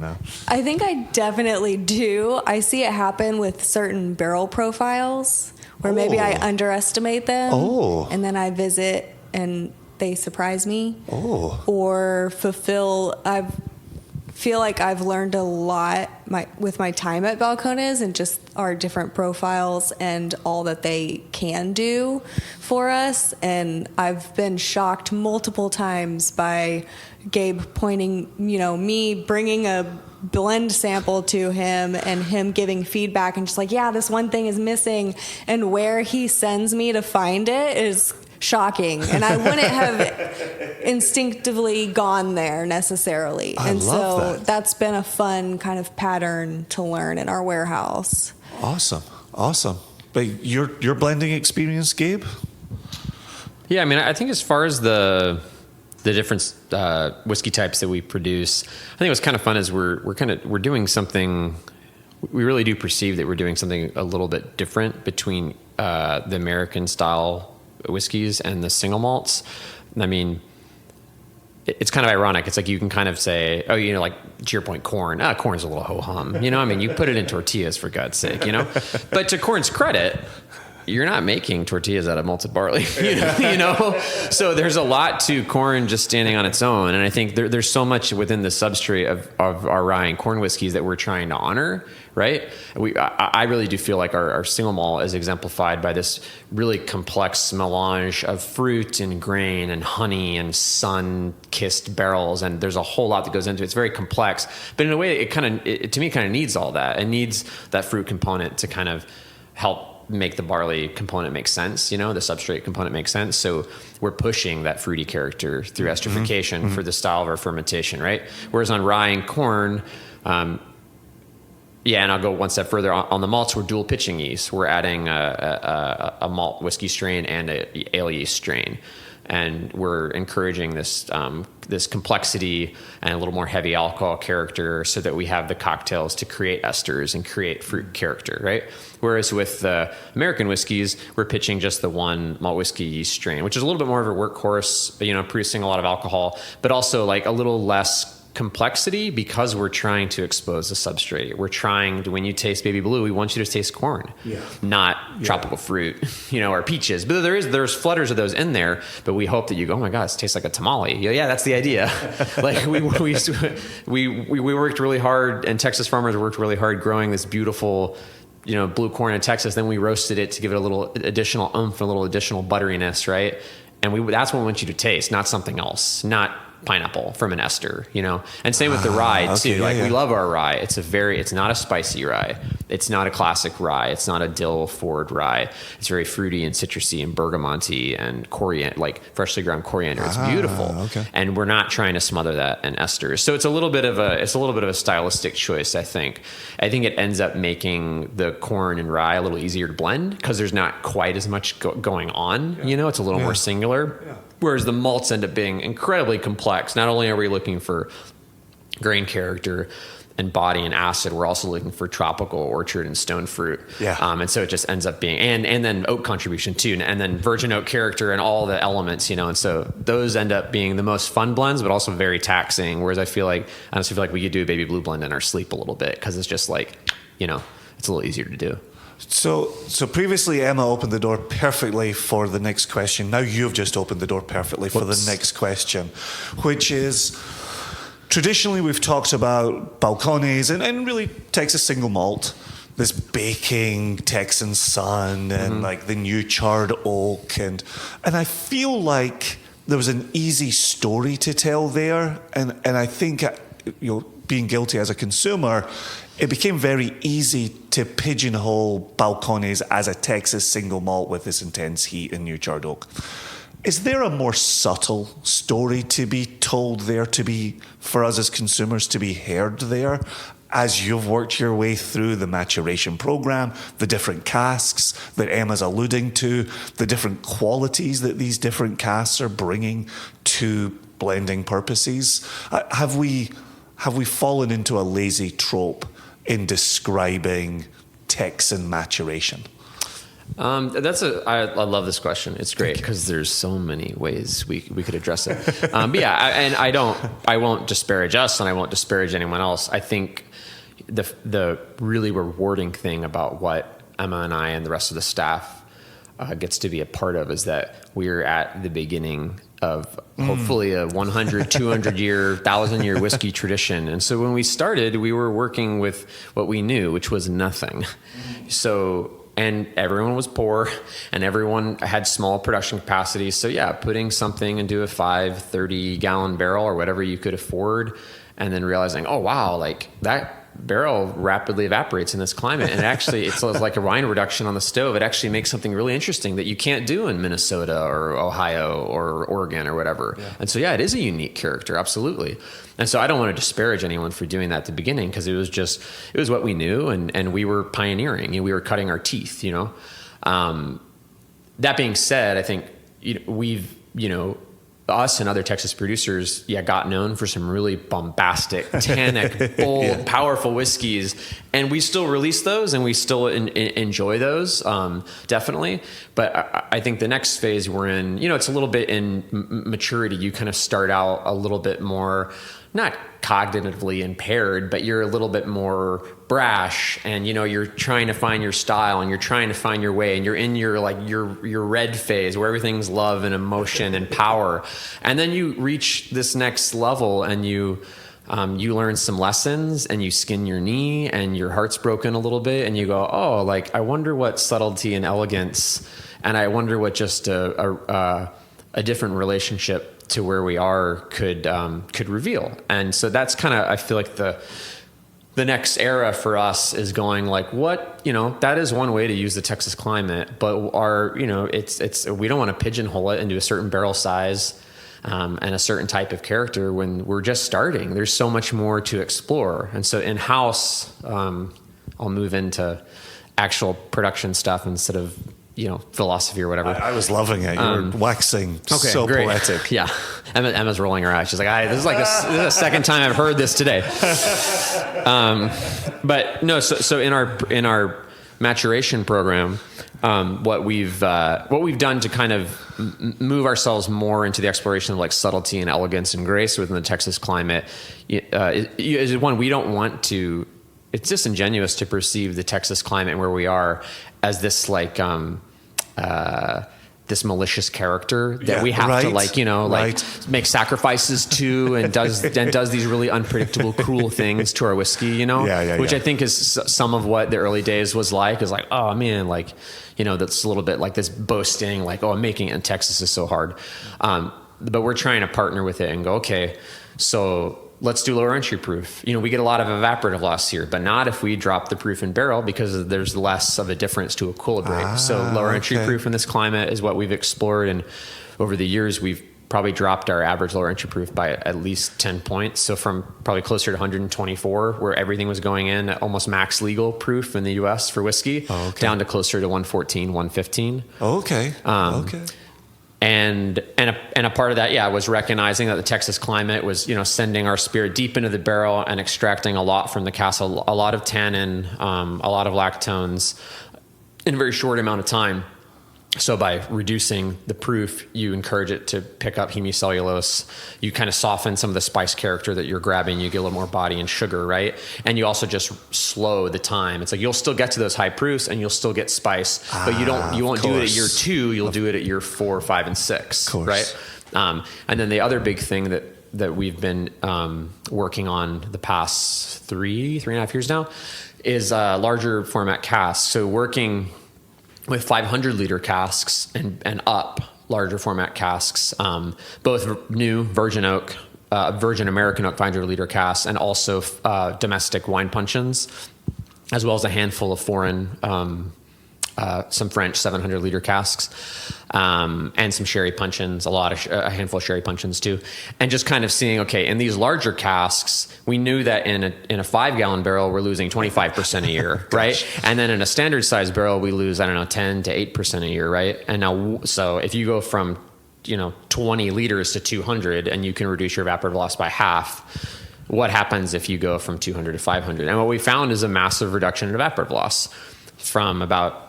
I think I definitely do. I see it happen with certain barrel profiles where maybe I underestimate them. And then I visit and they surprise me. Or feel like I've learned a lot with my time at Balcones and just our different profiles and all that they can do for us. And I've been shocked multiple times by Gabe pointing, me bringing a blend sample to him and him giving feedback and just like, yeah, this one thing is missing. And where he sends me to find it is shocking, and I wouldn't have instinctively gone there necessarily. I love that. That's been a fun kind of pattern to learn in our warehouse. Awesome. But your blending experience, Gabe? Yeah, I mean, I think as far as the different whiskey types that we produce, I think what's kind of fun is we're doing something. We really do perceive that we're doing something a little bit different between the American style whiskeys and the single malts. I mean, it's kind of ironic. It's like you can kind of say, oh, like to your point, corn. Corn's a little ho-hum. I mean, you put it in tortillas for God's sake, But to corn's credit, you're not making tortillas out of malted barley, So there's a lot to corn just standing on its own. And I think there's so much within the substrate of our rye and corn whiskeys that we're trying to honor, right? I really do feel like our single malt is exemplified by this really complex melange of fruit and grain and honey and sun-kissed barrels. And there's a whole lot that goes into it. It's very complex. But in a way, to me, it kind of needs all that. It needs that fruit component to kind of help make the barley component make sense, the substrate component makes sense. So we're pushing that fruity character through esterification for the style of our fermentation, right? Whereas on rye and corn, and I'll go one step further. On the malts, we're dual pitching yeast. We're adding a malt whiskey strain and a ale yeast strain. And we're encouraging this complexity and a little more heavy alcohol character so that we have the cocktails to create esters and create fruit character, right? Whereas with the American whiskeys, we're pitching just the one malt whiskey yeast strain, which is a little bit more of a workhorse, producing a lot of alcohol, but also like a little less complexity because we're trying to expose the substrate. We're trying to, when you taste baby blue, we want you to taste corn, not tropical fruit, or peaches. But there's flutters of those in there, but we hope that you go, oh my God, it tastes like a tamale. Yeah, that's the idea. Like we worked really hard, and Texas farmers worked really hard growing this beautiful blue corn in Texas. Then we roasted it to give it a little additional oomph, a little additional butteriness, right? And that's what we want you to taste, not something else, not pineapple from an ester, And same with the rye too. We love our rye. It's not a spicy rye. It's not a classic rye. It's not a dill forward rye. It's very fruity and citrusy and bergamonty and coriander, like freshly ground coriander. It's beautiful. Okay. And we're not trying to smother that in esters. So it's a little bit of a stylistic choice, I think. I think it ends up making the corn and rye a little easier to blend because there's not quite as much going on, It's a little more singular. Yeah. Whereas the malts end up being incredibly complex. Not only are we looking for grain character and body and acid, we're also looking for tropical orchard and stone fruit. Yeah. And so it just ends up being, and then oak contribution too, and then virgin oak character and all the elements, And so those end up being the most fun blends, but also very taxing. Whereas I honestly feel like we could do a baby blue blend in our sleep a little bit because it's just like, it's a little easier to do. So previously Emma opened the door perfectly for the next question. Now you've just opened the door perfectly for the next question, which is, traditionally we've talked about Balcones and really Texas single malt, this baking Texan sun and like the new charred oak. And I feel like there was an easy story to tell there. And I think, being guilty as a consumer, it became very easy to pigeonhole Balcones as a Texas single malt with this intense heat and new charred oak. Is there a more subtle story to be told there, for us as consumers to be heard there, as you've worked your way through the maturation program, the different casks that Emma's alluding to, the different qualities that these different casks are bringing to blending purposes? Have we fallen into a lazy trope in describing Texan maturation? I love this question. It's great because there's so many ways we could address it. But yeah, I won't disparage us and I won't disparage anyone else. I think the really rewarding thing about what Emma and I and the rest of the staff gets to be a part of is that we're at the beginning of hopefully a 100, 200 year, 1,000-year whiskey tradition. And so when we started, we were working with what we knew, which was nothing. And everyone was poor and everyone had small production capacity. So yeah, putting something into a 30-gallon barrel or whatever you could afford, and then realizing, oh wow, like that barrel rapidly evaporates in this climate. And actually, it's like a wine reduction on the stove. It actually makes something really interesting that you can't do in Minnesota or Ohio or Oregon or whatever. Yeah. And so, yeah, it is a unique character. Absolutely. And so I don't want to disparage anyone for doing that at the beginning because it was what we knew and we were pioneering. We were cutting our teeth, That being said, I think we've, us and other Texas producers, got known for some really bombastic, tannic, bold, powerful whiskeys, and we still release those, and we still enjoy those, definitely. But I think the next phase we're in, it's a little bit in maturity. You kind of start out a little bit more, not cognitively impaired, but you're a little bit more brash, and you're trying to find your style and you're trying to find your way, and you're in your red phase where everything's love and emotion and power. And then you reach this next level and you learn some lessons and you skin your knee and your heart's broken a little bit and you go, oh, like I wonder what subtlety and elegance, and I wonder what just a different relationship to where we are could reveal. And so that's kind of, I feel like the next era for us is going like, what, that is one way to use the Texas climate, but it's we don't want to pigeonhole it into a certain barrel size and a certain type of character when we're just starting. There's so much more to explore. And so in-house, I'll move into actual production stuff instead of philosophy or whatever. I was loving it. You were waxing so great. poetic. Yeah. Emma's rolling her eyes. She's like, this is this is the second time I've heard this today. But no, so in our maturation program, what we've done to kind of move ourselves more into the exploration of like subtlety and elegance and grace within the Texas climate is one, we don't want to, it's disingenuous to perceive the Texas climate and where we are as this like this malicious character that Yeah, we have to right, like, you know, like right. make sacrifices to, and does these really unpredictable, cruel things to our whiskey, you know, which I think is some of what the early days was like, is like, oh man, like, you know, that's a little bit like this boasting, like, oh, making it in Texas is so hard. But we're trying to partner with it and go, okay, so let's do lower entry proof. You know, we get a lot of evaporative loss here, but not if we drop the proof in barrel, because there's less of a difference to equilibrate. So lower entry proof in this climate is what we've explored. And over the years, we've probably dropped our average lower entry proof by at least 10 points. So from probably closer to 124, where everything was going in at almost max legal proof in the US for whiskey, down to closer to 114, 115. Okay. And a part of that, was recognizing that the Texas climate was, you know, sending our spirit deep into the barrel and extracting a lot from the cask, a lot of tannin, a lot of lactones in a very short amount of time. So by reducing the proof, you encourage it to pick up hemicellulose. You kind of soften some of the spice character that you're grabbing. You get a little more body and sugar, right? And you also just slow the time. It's like you'll still get to those high proofs and you'll still get spice, but you won't do it at year 2. You'll do it at year 4, 5, and 6, right? And then the other big thing that we've been working on the past 3.5 years now is larger format casks. So working with 500 liter casks and up, larger format casks, both new virgin oak, virgin American oak 500 liter casks, and also domestic wine puncheons, as well as a handful of foreign, some French 700 liter casks, and some sherry puncheons, a handful of sherry puncheons too. And just kind of seeing, okay, in these larger casks, we knew that in a 5-gallon barrel, we're losing 25% a year, right? And then in a standard size barrel, we lose, 10 to 8% a year, right? And now, so if you go from, 20 liters to 200 and you can reduce your evaporative loss by half, what happens if you go from 200 to 500? And what we found is a massive reduction in evaporative loss from about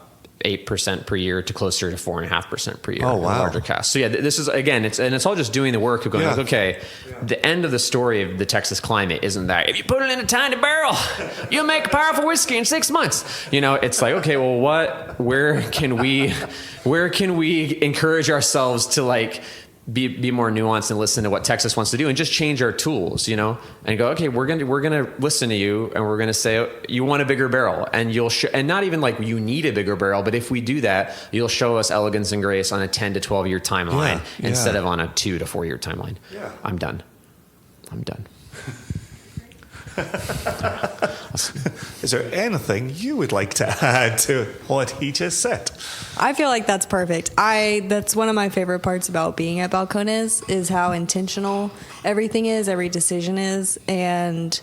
8% per year to closer to 4.5% per year. Oh, wow. In larger casks. So this is, again, it's all just doing the work of going, like, okay, the end of the story of the Texas climate isn't that if you put it in a tiny barrel, you'll make a powerful whiskey in 6 months. It's like, okay, well, where can we encourage ourselves to like be more nuanced and listen to what Texas wants to do and just change our tools, and go, okay, we're gonna listen to you and we're gonna say you want a bigger barrel, and you'll and not even like you need a bigger barrel, but if we do that, you'll show us elegance and grace on a 10 to 12 year timeline instead of on a 2 to 4 year timeline. Yeah. I'm done. Is there anything you would like to add to what he just said? I feel like that's perfect. That's one of my favorite parts about being at Balcones is how intentional everything is, every decision is, and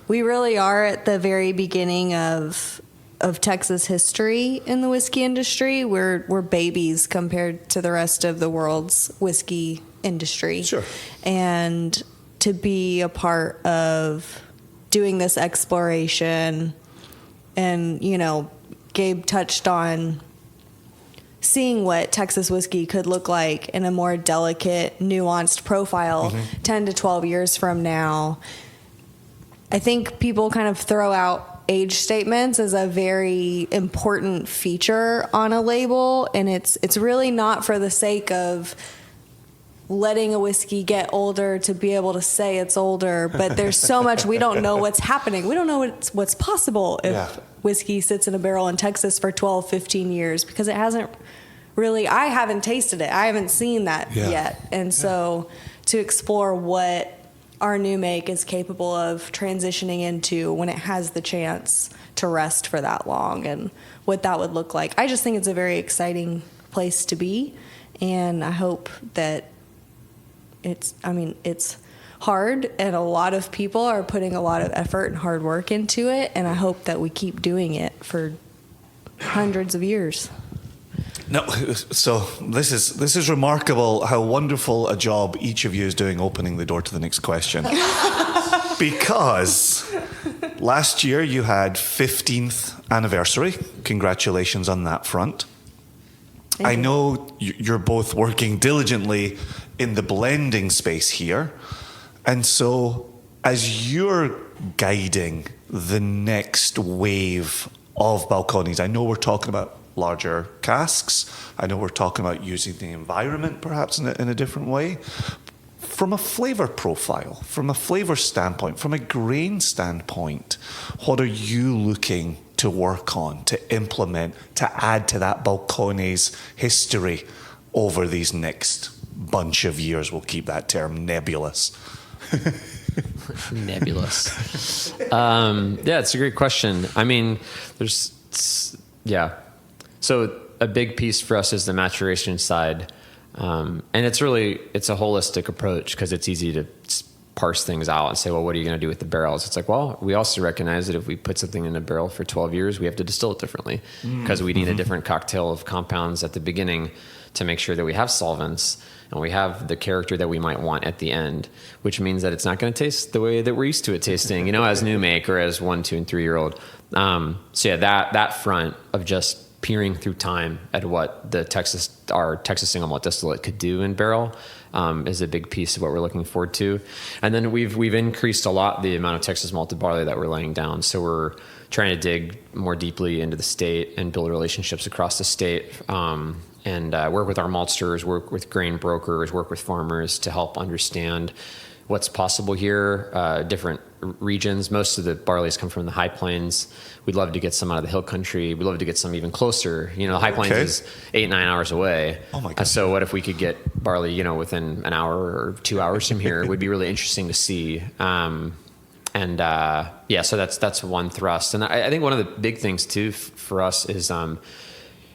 we really are at the very beginning of Texas history in the whiskey industry. We're babies compared to the rest of the world's whiskey industry. Sure. And to be a part of doing this exploration, and Gabe touched on seeing what Texas whiskey could look like in a more delicate, nuanced profile 10 to 12 years from now. I think people kind of throw out age statements as a very important feature on a label, and it's really not for the sake of letting a whiskey get older to be able to say it's older, but there's so much we don't know what's happening. We don't know what's possible if whiskey sits in a barrel in Texas for 12, 15 years, because it hasn't really, I haven't tasted it. I haven't seen that yet. And so to explore what our new make is capable of transitioning into when it has the chance to rest for that long and what that would look like. I just think it's a very exciting place to be, and I hope that it's hard, and a lot of people are putting a lot of effort and hard work into it, and I hope that we keep doing it for hundreds of years. No, so this is remarkable how wonderful a job each of you is doing opening the door to the next question. Because last year you had 15th anniversary. Congratulations on that front. I know you're both working diligently in the blending space here. And so as you're guiding the next wave of Balcones, I know we're talking about larger casks. I know we're talking about using the environment perhaps in a different way. From a flavor profile, from a flavor standpoint, from a grain standpoint, what are you looking to work on, to implement, to add to that Balcones history over these next bunch of years? We'll keep that term nebulous. Nebulous. Yeah, it's a great question. I mean, so a big piece for us is the maturation side. And it's a holistic approach because it's easy to parse things out and say, well, what are you going to do with the barrels? It's like, well, we also recognize that if we put something in a barrel for 12 years, we have to distill it differently because we need a different cocktail of compounds at the beginning to make sure that we have solvents and we have the character that we might want at the end, which means that it's not going to taste the way that we're used to it tasting, as new make or as 1, 2, and 3-year-old. So yeah, that front of just peering through time at what our Texas single malt distillate could do in barrel is a big piece of what we're looking forward to. And then we've increased a lot the amount of Texas malted barley that we're laying down. So we're trying to dig more deeply into the state and build relationships across the state, and work with our maltsters, work with grain brokers, work with farmers to help understand what's possible here, different regions. Most of the barleys come from the high plains. We'd love to get some out of the hill country. We'd love to get some even closer. The high plains is 8-9 hours away. Oh my God. So what if we could get barley, within an hour or 2 hours from here? It would be really interesting to see. So that's one thrust. And I think one of the big things too for us is,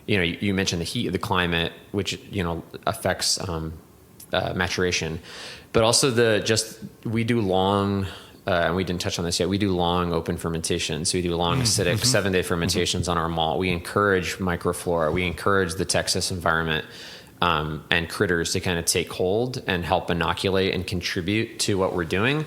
you mentioned the heat of the climate, which, affects maturation, but also we do long, and we didn't touch on this yet, we do long open fermentation. So we do long acidic 7-day fermentations on our malt. We encourage microflora. We encourage the Texas environment and critters to kind of take hold and help inoculate and contribute to what we're doing.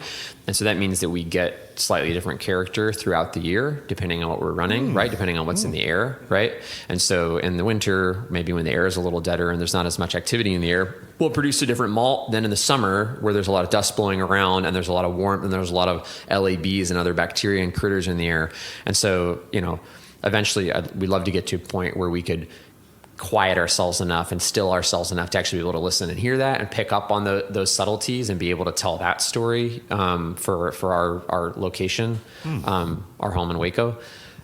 And so that means that we get slightly different character throughout the year, depending on what we're running, right? Depending on what's in the air, right? And so in the winter, maybe when the air is a little deader and there's not as much activity in the air, we'll produce a different malt than in the summer where there's a lot of dust blowing around and there's a lot of warmth and there's a lot of LABs and other bacteria and critters in the air. And so, eventually we'd love to get to a point where we could quiet ourselves enough and still ourselves enough to actually be able to listen and hear that and pick up on those subtleties and be able to tell that story for our location, our home in Waco.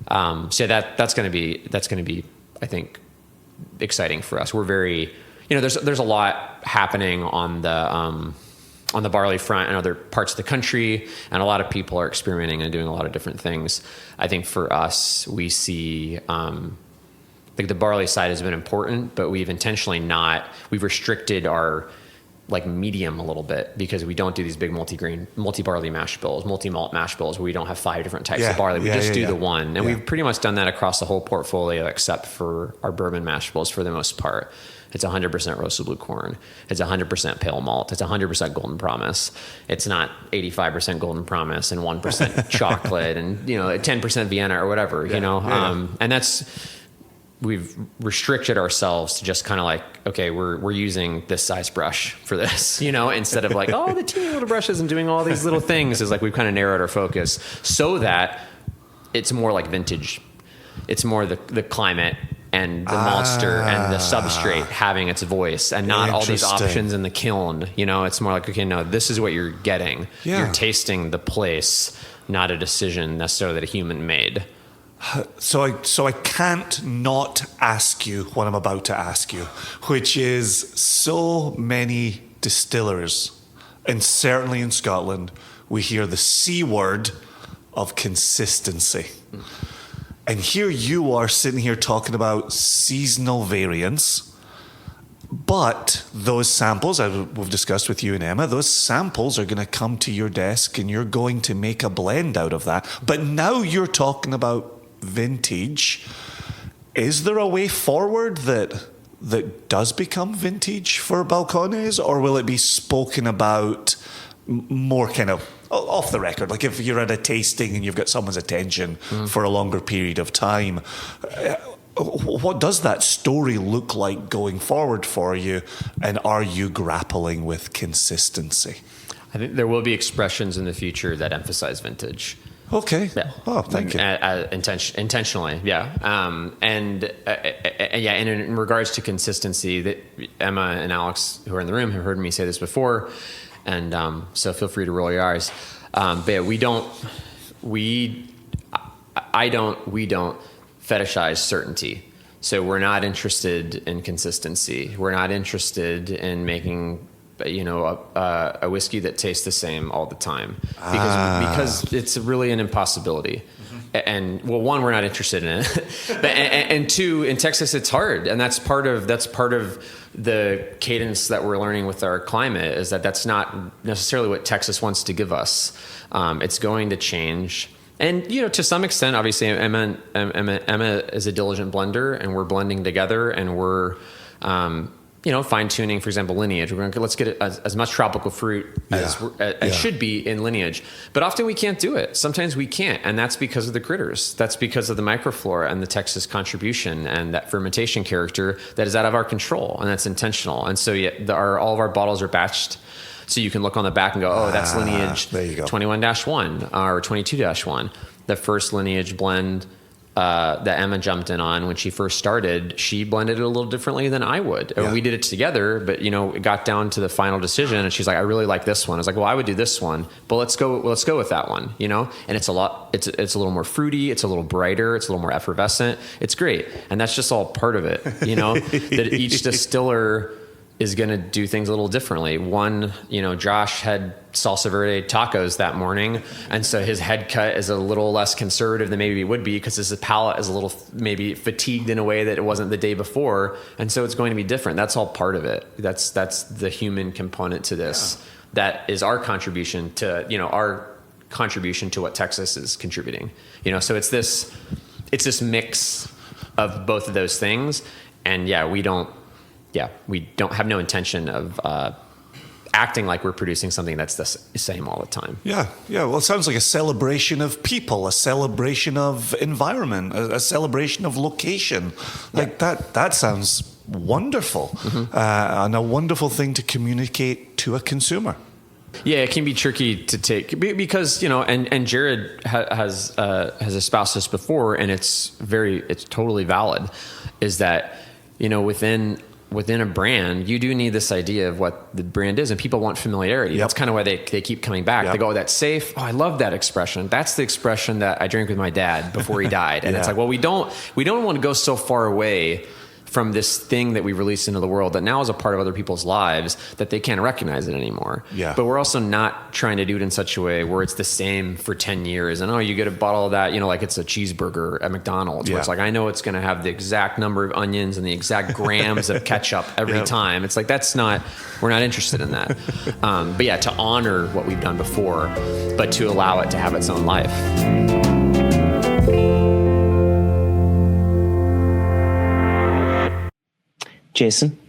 So that's going to be I think exciting for us. We're very there's a lot happening on the barley front in other parts of the country, and a lot of people are experimenting and doing a lot of different things. I think for us, we see the barley side has been important, but we've restricted our medium a little bit because we don't do these big multi-barley mash bills, multi-malt mash bills where we don't have 5 different types of barley. We just do the one. And we've pretty much done that across the whole portfolio except for our bourbon mash bills for the most part. It's 100% roasted blue corn. It's 100% pale malt. It's 100% Golden Promise. It's not 85% Golden Promise and 1% chocolate and 10% Vienna or whatever. And that's, we've restricted ourselves to just kind of okay, we're using this size brush for this, instead of the teeny little brushes and doing all these little things. Is we've kind of narrowed our focus so that it's more like vintage. It's more the climate and the maltster and the substrate having its voice and not all these options in the kiln. It's more okay, no, this is what you're getting. Yeah. You're tasting the place, not a decision necessarily that a human made. So I can't not ask you what I'm about to ask you, which is so many distillers, and certainly in Scotland, we hear the C word of consistency. And here you are sitting here talking about seasonal variants, but those samples, as we've discussed with you and Emma, those samples are going to come to your desk and you're going to make a blend out of that. But now you're talking about vintage. Is there a way forward that does become vintage for Balcones, or will it be spoken about more kind of off the record? If you're at a tasting and you've got someone's attention for a longer period of time, what does that story look like going forward for you, and are you grappling with consistency? I think there will be expressions in the future that emphasize vintage. Okay. Yeah. Oh, thank you. Intentionally, yeah. And in regards to consistency, that Emma and Alex, who are in the room, have heard me say this before, and so feel free to roll your eyes. But we don't fetishize certainty. So we're not interested in consistency. We're not interested in making, a whiskey that tastes the same all the time, because it's really an impossibility. And well, one, we're not interested in it, but, and two, in Texas, it's hard, and that's part of the cadence that we're learning with our climate, is that's not necessarily what Texas wants to give us. It's going to change. And, to some extent, obviously, Emma is a diligent blender, and we're blending together, and we're, fine tuning, for example, lineage. We're going to, let's get as much tropical fruit as should be in lineage. But often we can't do it. Sometimes we can't. And that's because of the critters. That's because of the microflora and the Texas contribution and that fermentation character that is out of our control, and that's intentional. And so all of our bottles are batched. So you can look on the back and go, oh, that's lineage 21-1 or 22-1. The first lineage blend that Emma jumped in on when she first started, she blended it a little differently than I would. Yeah. We did it together, but it got down to the final decision, and she's like, I really like this one. I was like, well, I would do this one, but let's go with that one, and it's a little more fruity, it's a little brighter, it's a little more effervescent. It's great. And that's just all part of it, that each distiller is going to do things a little differently. One, Josh had salsa verde tacos that morning, and so his head cut is a little less conservative than maybe it would be, because his palate is a little maybe fatigued in a way that it wasn't the day before, and so it's going to be different. That's all part of it. That's the human component to this. Yeah. That is our contribution to what Texas is contributing. So it's this mix of both of those things, and we don't have no intention of acting like we're producing something that's the same all the time. Yeah. Well, it sounds like a celebration of people, a celebration of environment, a celebration of location. Like that sounds wonderful, and a wonderful thing to communicate to a consumer. Yeah, it can be tricky to take, because and Jared has espoused this before, and it's totally valid. Is that within a brand, you do need this idea of what the brand is, and people want familiarity. Yep. That's kind of why they keep coming back. Yep. They go, oh, that's safe. Oh, I love that expression. That's the expression that I drank with my dad before he died. And it's like, well, we don't want to go so far away from this thing that we released into the world that now is a part of other people's lives that they can't recognize it anymore. Yeah. But we're also not trying to do it in such a way where it's the same for 10 years. And, you get a bottle of that, like it's a cheeseburger at McDonald's, where it's like, I know it's going to have the exact number of onions and the exact grams of ketchup every time. It's like, we're not interested in that. But to honor what we've done before, but to allow it to have its own life. Jason,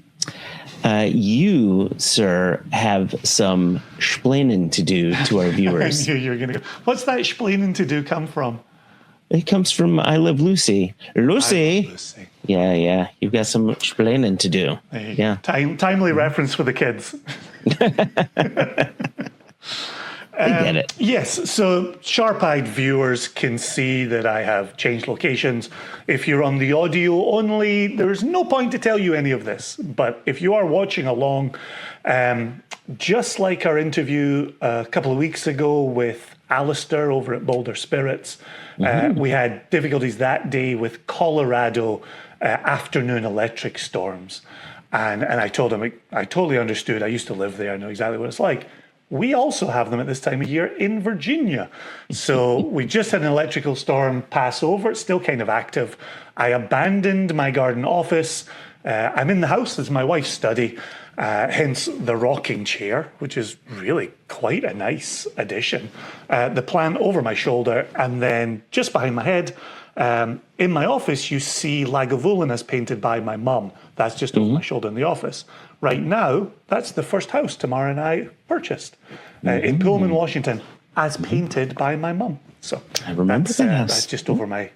you, sir, have some explaining to do to our viewers. I knew you were going to go. What's that explaining to do come from? It comes from I Love Lucy. Lucy. Yeah. You've got some explaining to do. Yeah. Timely reference for the kids. I get it. Yes, so sharp-eyed viewers can see that I have changed locations. If you're on the audio only, there's no point to tell you any of this. But if you are watching along, just like our interview a couple of weeks ago with Alistair over at Boulder Spirits, we had difficulties that day with Colorado afternoon electric storms. And I told him, I totally understood. I used to live there. I know exactly what it's like. We also have them at this time of year in Virginia. So we just had an electrical storm pass over. It's still kind of active. I abandoned my garden office. I'm in the house. It's my wife's study, hence the rocking chair, which is really quite a nice addition. The plant over my shoulder, and then just behind my head, in my office, you see Lagavulin as painted by my mum. That's just over my shoulder in the office. Right now, that's the first house Tamara and I purchased in Pullman, Washington, as painted by my mum. So I remember that's just over my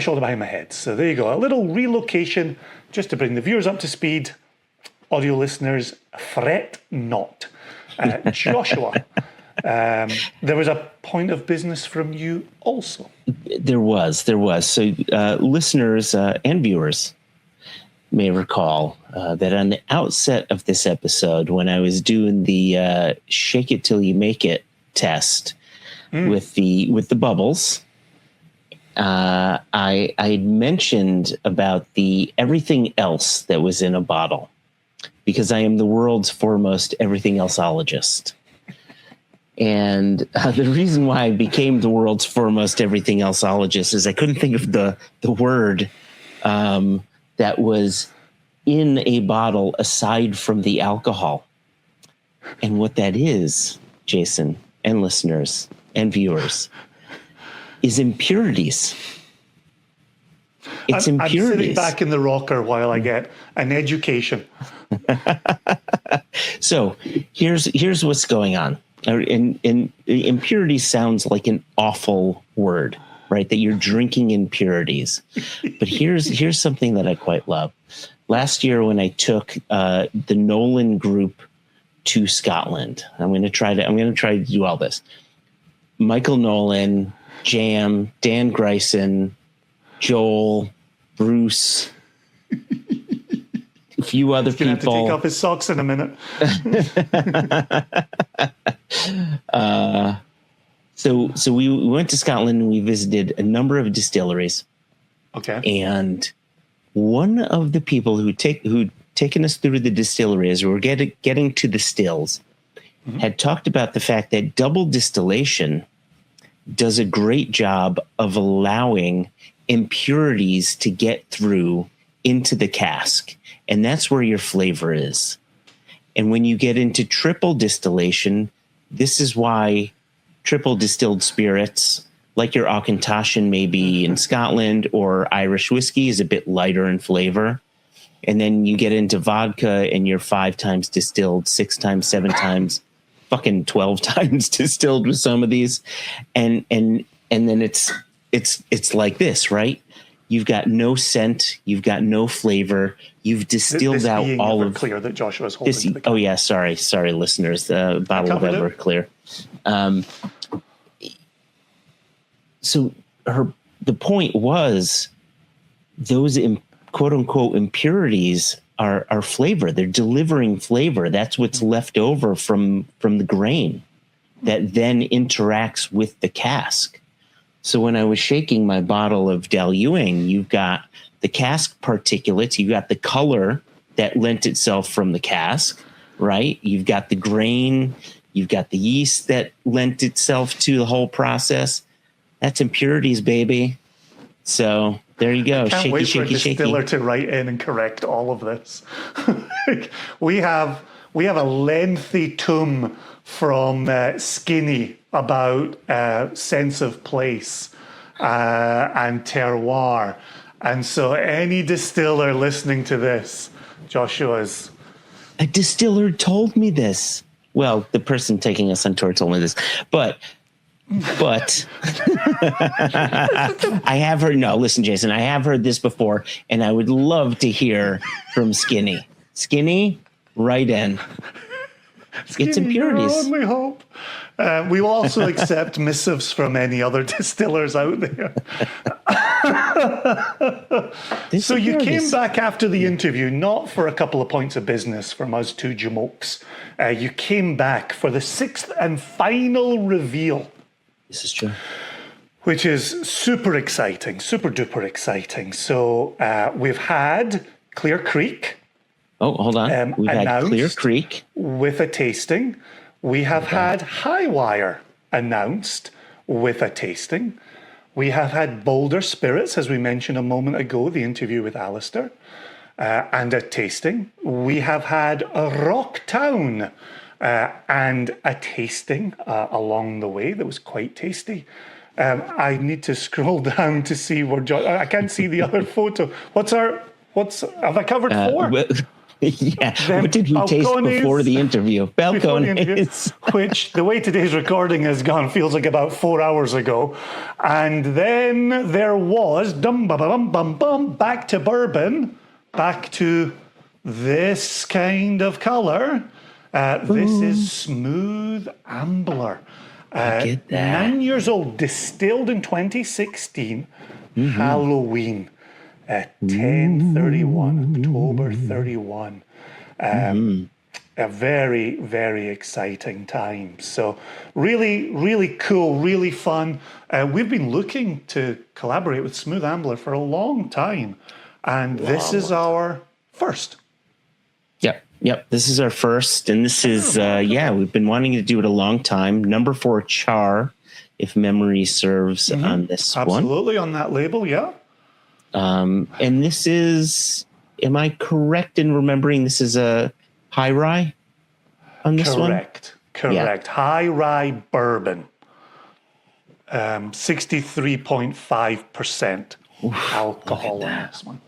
shoulder behind my head. So there you go, a little relocation just to bring the viewers up to speed. Audio listeners, fret not. Joshua, There was a point of business from you also. There was. So listeners and viewers may recall that on the outset of this episode, when I was doing the shake it till you make it test with the bubbles, I mentioned about the everything else that was in a bottle, because I am the world's foremost everything elseologist. And the reason why I became the world's foremost everything elseologist is I couldn't think of the word that was in a bottle aside from the alcohol. And what that is, Jason and listeners and viewers, is impurities. It's impurities. I'm sitting back in the rocker while I get an education. So here's what's going on. And impurity sounds like an awful word, right? That you're drinking impurities. But here's something that I quite love. Last year, when I took the Nolan group to Scotland, I'm going to try to do all this. Michael Nolan, Jam, Dan Gryson, Joel, Bruce, a few other people. He's going to have to take off his socks in a minute. So we went to Scotland and we visited a number of distilleries. Okay. And one of the people who'd taken us through the distillery as we were getting to the stills had talked about the fact that double distillation does a great job of allowing impurities to get through into the cask. And that's where your flavor is. And when you get into triple distillation, this is why triple distilled spirits, like your Auchentoshan maybe in Scotland, or Irish whiskey, is a bit lighter in flavor. And then you get into vodka and you're 5 times distilled, 6 times, 7 times, fucking 12 times distilled with some of these. And then it's like this, right? You've got no scent, you've got no flavor. You've distilled out all of clear that Joshua's holding this. To the Oh yeah, sorry, listeners. The bottle of Everclear. So the point was, those quote unquote impurities are flavor. They're delivering flavor. That's what's left over from the grain that then interacts with the cask. So when I was shaking my bottle of Dalyuing, you've got the cask particulates, you've got the color that lent itself from the cask, right? You've got the grain, you've got the yeast that lent itself to the whole process. That's impurities, baby. So there you go. Can't wait for a shaky. distiller to write in and correct all of this. we have a lengthy tome from Skinny about sense of place and terroir. And so any distiller listening to this, Joshua's... A distiller told me this. Well, the person taking us on tour told me this. But I have heard... No, listen, Jason, I have heard this before, and I would love to hear from Skinny. Skinny, right in. It's impurities. Your only hope. We will also accept missives from any other distillers out there. So you came back after the interview, not for a couple of points of business from us two jamokes. You came back for the 6th and final reveal. This is true. Which is super exciting, super duper exciting. So we've had Clear Creek. Oh, hold on. We've had Clear Creek with a tasting. We have had Highwire announced with a tasting. We have had Boulder Spirits, as we mentioned a moment ago, the interview with Alistair, and a tasting. We have had Rocktown and a tasting along the way that was quite tasty. I need to scroll down to see where I can't see the other photo. Have I covered 4? Yeah. What did we taste before the interview? Balcones. Which, the way today's recording has gone, feels like about 4 hours ago. And then there was back to bourbon, back to this kind of color. This is Smooth Ambler. Get that. 9 years old, distilled in 2016, Halloween, 10/31, October 31. A very, very exciting time. So really, really cool, really fun. We've been looking to collaborate with Smooth Ambler for a long time. And this is our first. Yep. This is our first. And this is, we've been wanting to do it a long time. Number 4 char, if memory serves on this one. Absolutely, on that label, yeah. And this is, am I correct in remembering this is a high rye on this one? Correct. Yeah. High rye bourbon. 63.5% alcohol on this one.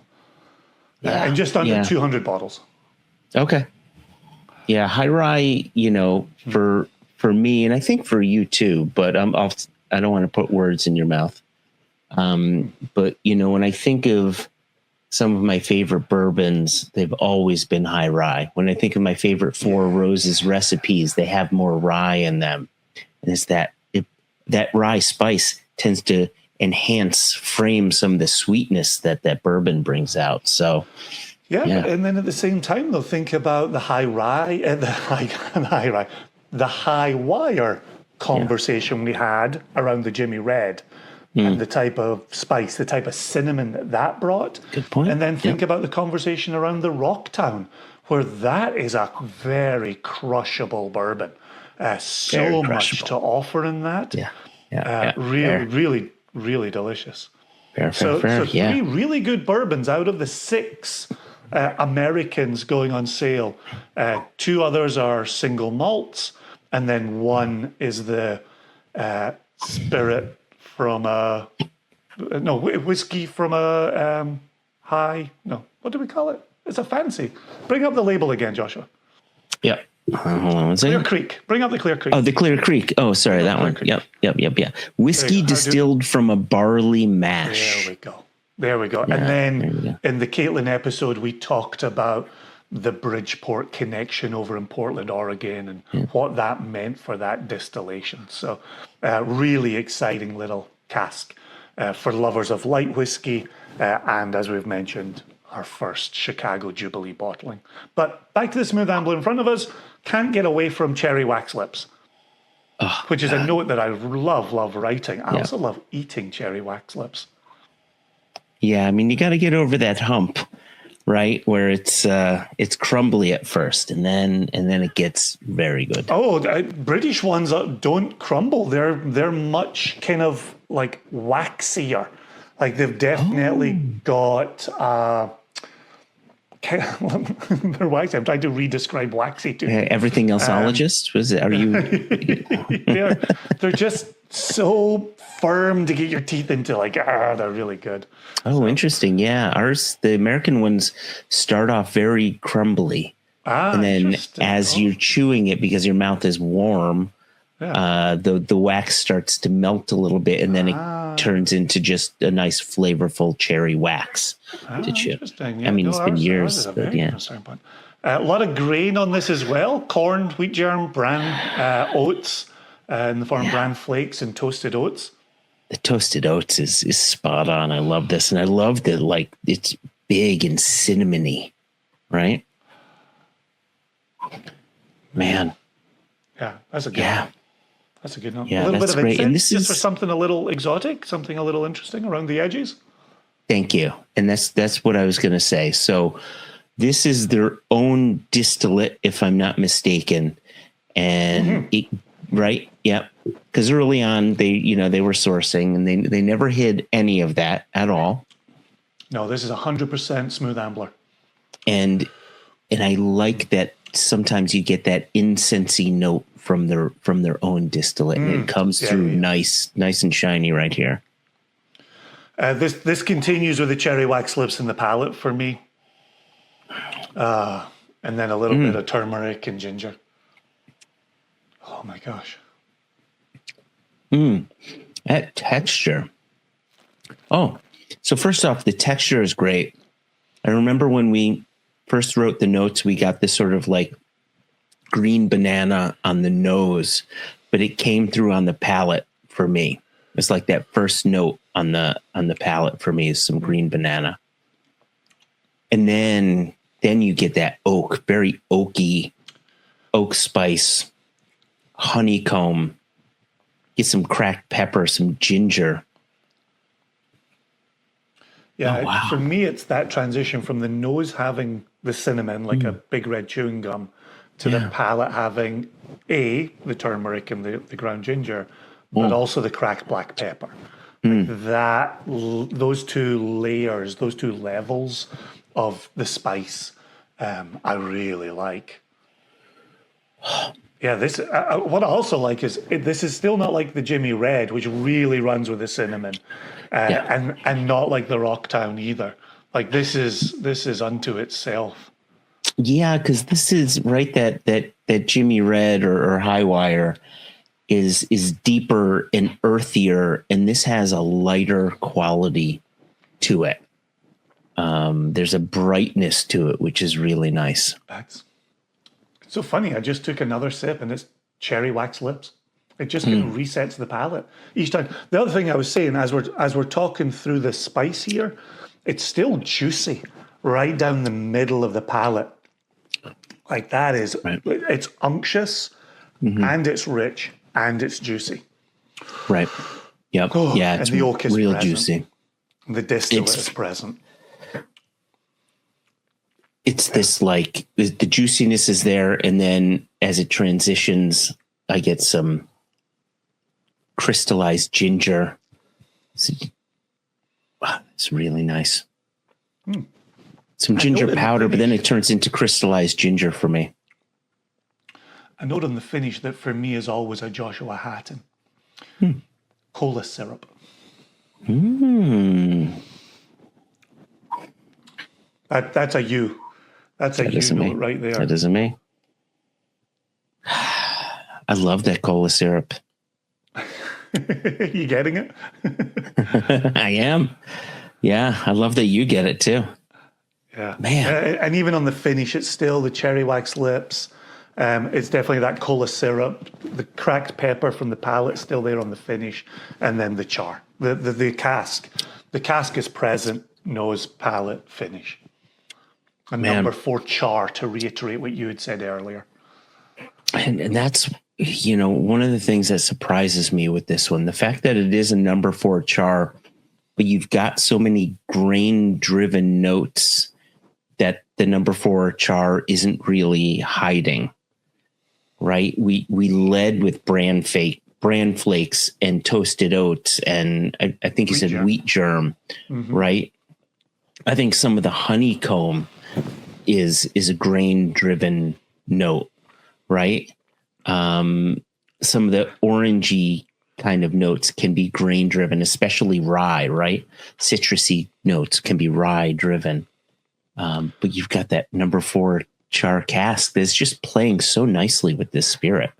Yeah. And just under 200 bottles. Okay. Yeah, high rye, for me, and I think for you too, but I don't want to put words in your mouth. But when I think of some of my favorite bourbons, they've always been high rye. When I think of my favorite Four Roses recipes, they have more rye in them. And it's that rye spice tends to frame some of the sweetness that bourbon brings out. So, yeah. And then at the same time, they'll think about the high rye, the high wire conversation we had around the Jimmy Red. And the type of spice, the type of cinnamon that brought. Good point. And then think about the conversation around the Rocktown, where that is a very crushable bourbon. So much to offer in that. Really, really delicious. Fair. So 3 really good bourbons out of the 6 Americans going on sale. 2 others are single malts, and then 1 is the spirit from whiskey from what do we call it? It's a fancy. Bring up the label again, Joshua. Yeah. Hold on one second. Clear Creek. Bring up the Clear Creek. Oh, the Clear Creek. Oh, sorry, that one. Yep. Whiskey distilled from a barley mash. There we go. And then in the Caitlin episode, we talked about the Bridgeport connection over in Portland, Oregon, and what that meant for that distillation. So really exciting little cask for lovers of light whiskey. And as we've mentioned, our first Chicago Jubilee bottling. But back to the Smooth Ambler in front of us. Can't get away from cherry wax lips, which is a note that I love writing. I also love eating cherry wax lips. Yeah, I mean, you got to get over that hump, right? Where it's crumbly at first, and then it gets very good. Oh, British ones don't crumble. They're much kind of like waxier. Like they've definitely got they're waxy. I'm trying to re-describe waxy to you. Everything elseologist? Was it? Are you? they're just so firm to get your teeth into. Like they're really good. Oh, interesting. Yeah, the American ones start off very crumbly, and then as you're chewing it, because your mouth is warm, the wax starts to melt a little bit, and then it turns into just a nice flavorful cherry wax to chew. Interesting. Yeah, I mean, it's been years, but yeah. A lot of grain on this as well: corn, wheat germ, bran, oats, in the form of bran flakes and toasted oats. The toasted oats is spot on. I love this, and I love that it's big and cinnamony, right? Man. Yeah, that's a good one. That's a good one. Yeah, a little that's bit of great. And incense, this just for something a little exotic, something a little interesting around the edges. Thank you. And that's what I was going to say. So this is their own distillate, if I'm not mistaken. And right. Yeah. Because early on they were sourcing, and they never hid any of that at all. No, this is 100% Smooth Ambler. And I like that sometimes you get that incensey note from their own distillate, and it comes through nice and shiny right here. This continues with the cherry wax lips in the palate for me, and then a little bit of turmeric and ginger. Oh my gosh! That texture. Oh, so first off, the texture is great. I remember when we first wrote the notes, we got this sort of like green banana on the nose, but it came through on the palate for me. It's like that first note on the palate for me is some green banana. And then you get that oak, very oaky, oak spice, honeycomb, get some cracked pepper, some ginger. Yeah, Oh, wow. for me, it's that transition from the nose having the cinnamon, like a big red chewing gum, to the palate having the turmeric and the ground ginger, but also the cracked black pepper. Like those two layers, those two levels of the spice, I really like. Yeah, this. What I also like is this is still not like the Jimmy Red, which really runs with the cinnamon, and not like the Rocktown either. Like this is unto itself. Yeah, because this is right that Jimmy Red or High Wire is deeper and earthier, and this has a lighter quality to it. There's a brightness to it, which is really nice. That's so funny. I just took another sip, and it's cherry wax lips. It just kind of resets the palate each time. The other thing I was saying, as we're talking through the spice here, it's still juicy right down the middle of the palate. Like that is, it's unctuous, and it's rich, and it's juicy. Right. Yep. Oh, yeah, it's and the oak is real present. juicy. The distillate is present. It's this like the juiciness is there, and then as it transitions, I get some crystallized ginger. It's really nice. Some ginger powder, but then it turns into crystallized ginger for me. A note on the finish that for me is always a Joshua Hatton. Cola syrup. That's a you. That's a you note right there. That isn't me. I love that cola syrup. You getting it? I am. Yeah, I love that you get it too. Yeah, man. And even on the finish, it's still the cherry wax lips. It's definitely that cola syrup. The cracked pepper from the palate still there on the finish, and then the char, the cask. The cask is present, nose, palate, finish. And number 4 char, to reiterate what you had said earlier. And that's, one of the things that surprises me with this one, the fact that it is a number 4 char, but you've got so many grain-driven notes that the number 4 char isn't really hiding, right? We led with bran flakes and toasted oats, and I think you said wheat germ, right? I think some of the honeycomb is a grain-driven note, right? Some of the orangey kind of notes can be grain-driven, especially rye, right? Citrusy notes can be rye-driven. But you've got that number 4 char cask that's just playing so nicely with this spirit.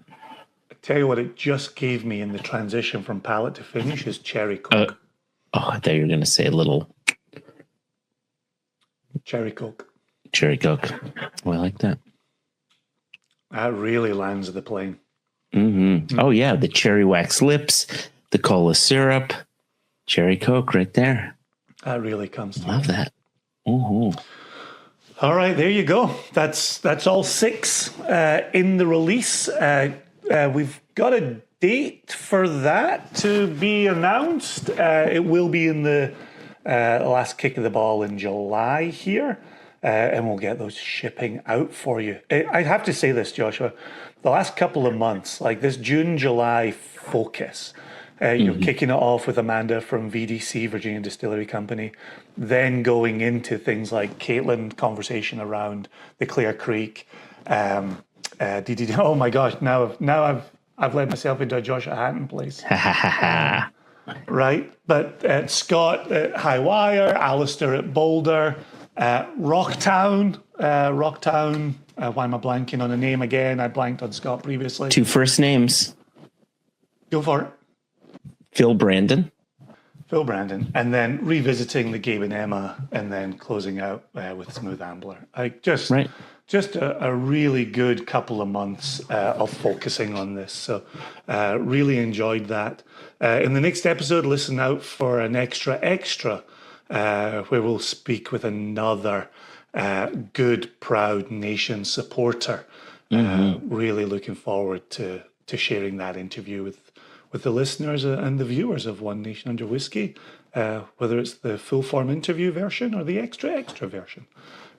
I tell you what, it just gave me in the transition from palate to finish is cherry coke. I thought you were going to say a little cherry coke. Cherry coke. Oh, I like that. That really lands the plane. Oh, yeah. The cherry wax lips, the cola syrup, cherry coke right there. That really comes through. Love that. All right, there you go. That's all 6 in the release. We've got a date for that to be announced. It will be in the last kick of the ball in July here. And we'll get those shipping out for you. I have to say this, Joshua. The last couple of months, like this June, July focus, you're kicking it off with Amanda from VDC, Virginia Distillery Company, then going into things like Caitlin conversation around the Clear Creek. Oh my gosh! Now I've led myself into a Joshua Hatton place. Right, but Scott at High Wire, Alistair at Boulder. Rocktown. Why am I blanking on a name again? I blanked on Scott previously. 2 first names. Go for it. Phil Brandon. Phil Brandon, and then revisiting the Gabe and Emma, and then closing out with Smooth Ambler. Just a really good couple of months of focusing on this. So really enjoyed that. In the next episode, listen out for an extra, where we'll speak with another good, proud nation supporter. Really looking forward to sharing that interview with the listeners and the viewers of One Nation Under Whiskey, whether it's the full form interview version or the extra version.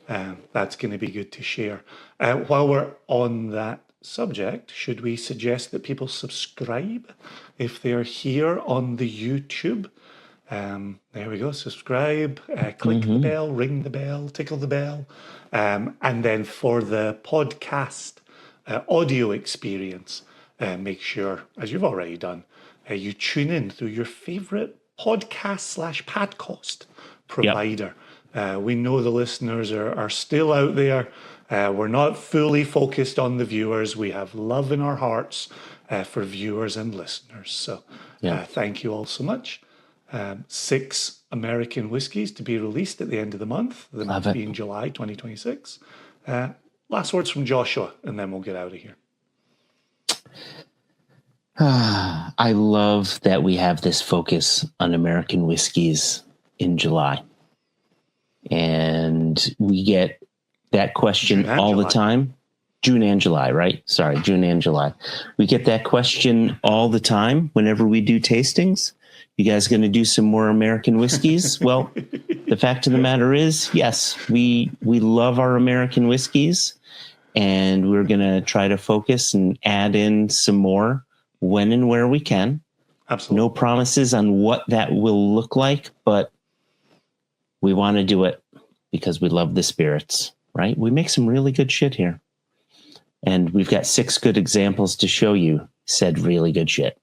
That's going to be good to share. While we're on that subject, should we suggest that people subscribe if they're here on the YouTube? There we go. Subscribe, click the bell, ring the bell, tickle the bell. And then for the podcast audio experience, make sure, as you've already done, you tune in through your favorite podcast/Padcost provider. We know the listeners are still out there. We're not fully focused on the viewers. We have love in our hearts for viewers and listeners. So thank you all so much. 6 American whiskies to be released at the end of the month, the month being July 2026. Last words from Joshua, and then we'll get out of here. I love that we have this focus on American whiskeys in July. And we get that question all the time. June and July, right? Sorry, June and July. We get that question all the time whenever we do tastings. You guys going to do some more American whiskeys? Well, the fact of the matter is, yes, we love our American whiskeys, and we're going to try to focus and add in some more when and where we can. Absolutely. No promises on what that will look like, but we want to do it because we love the spirits, right? We make some really good shit here. And we've got 6 good examples to show you said really good shit.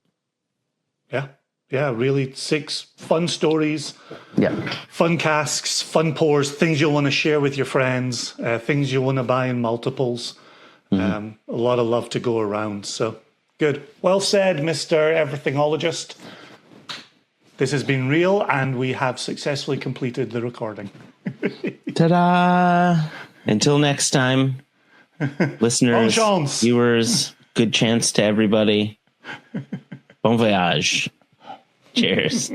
Yeah, really 6 fun stories, fun casks, fun pours, things you'll want to share with your friends, things you'll want to buy in multiples. A lot of love to go around. So good. Well said, Mr. Everythingologist. This has been real, and we have successfully completed the recording. Ta-da! Until next time, listeners, viewers, good chance to everybody. Bon voyage. Cheers.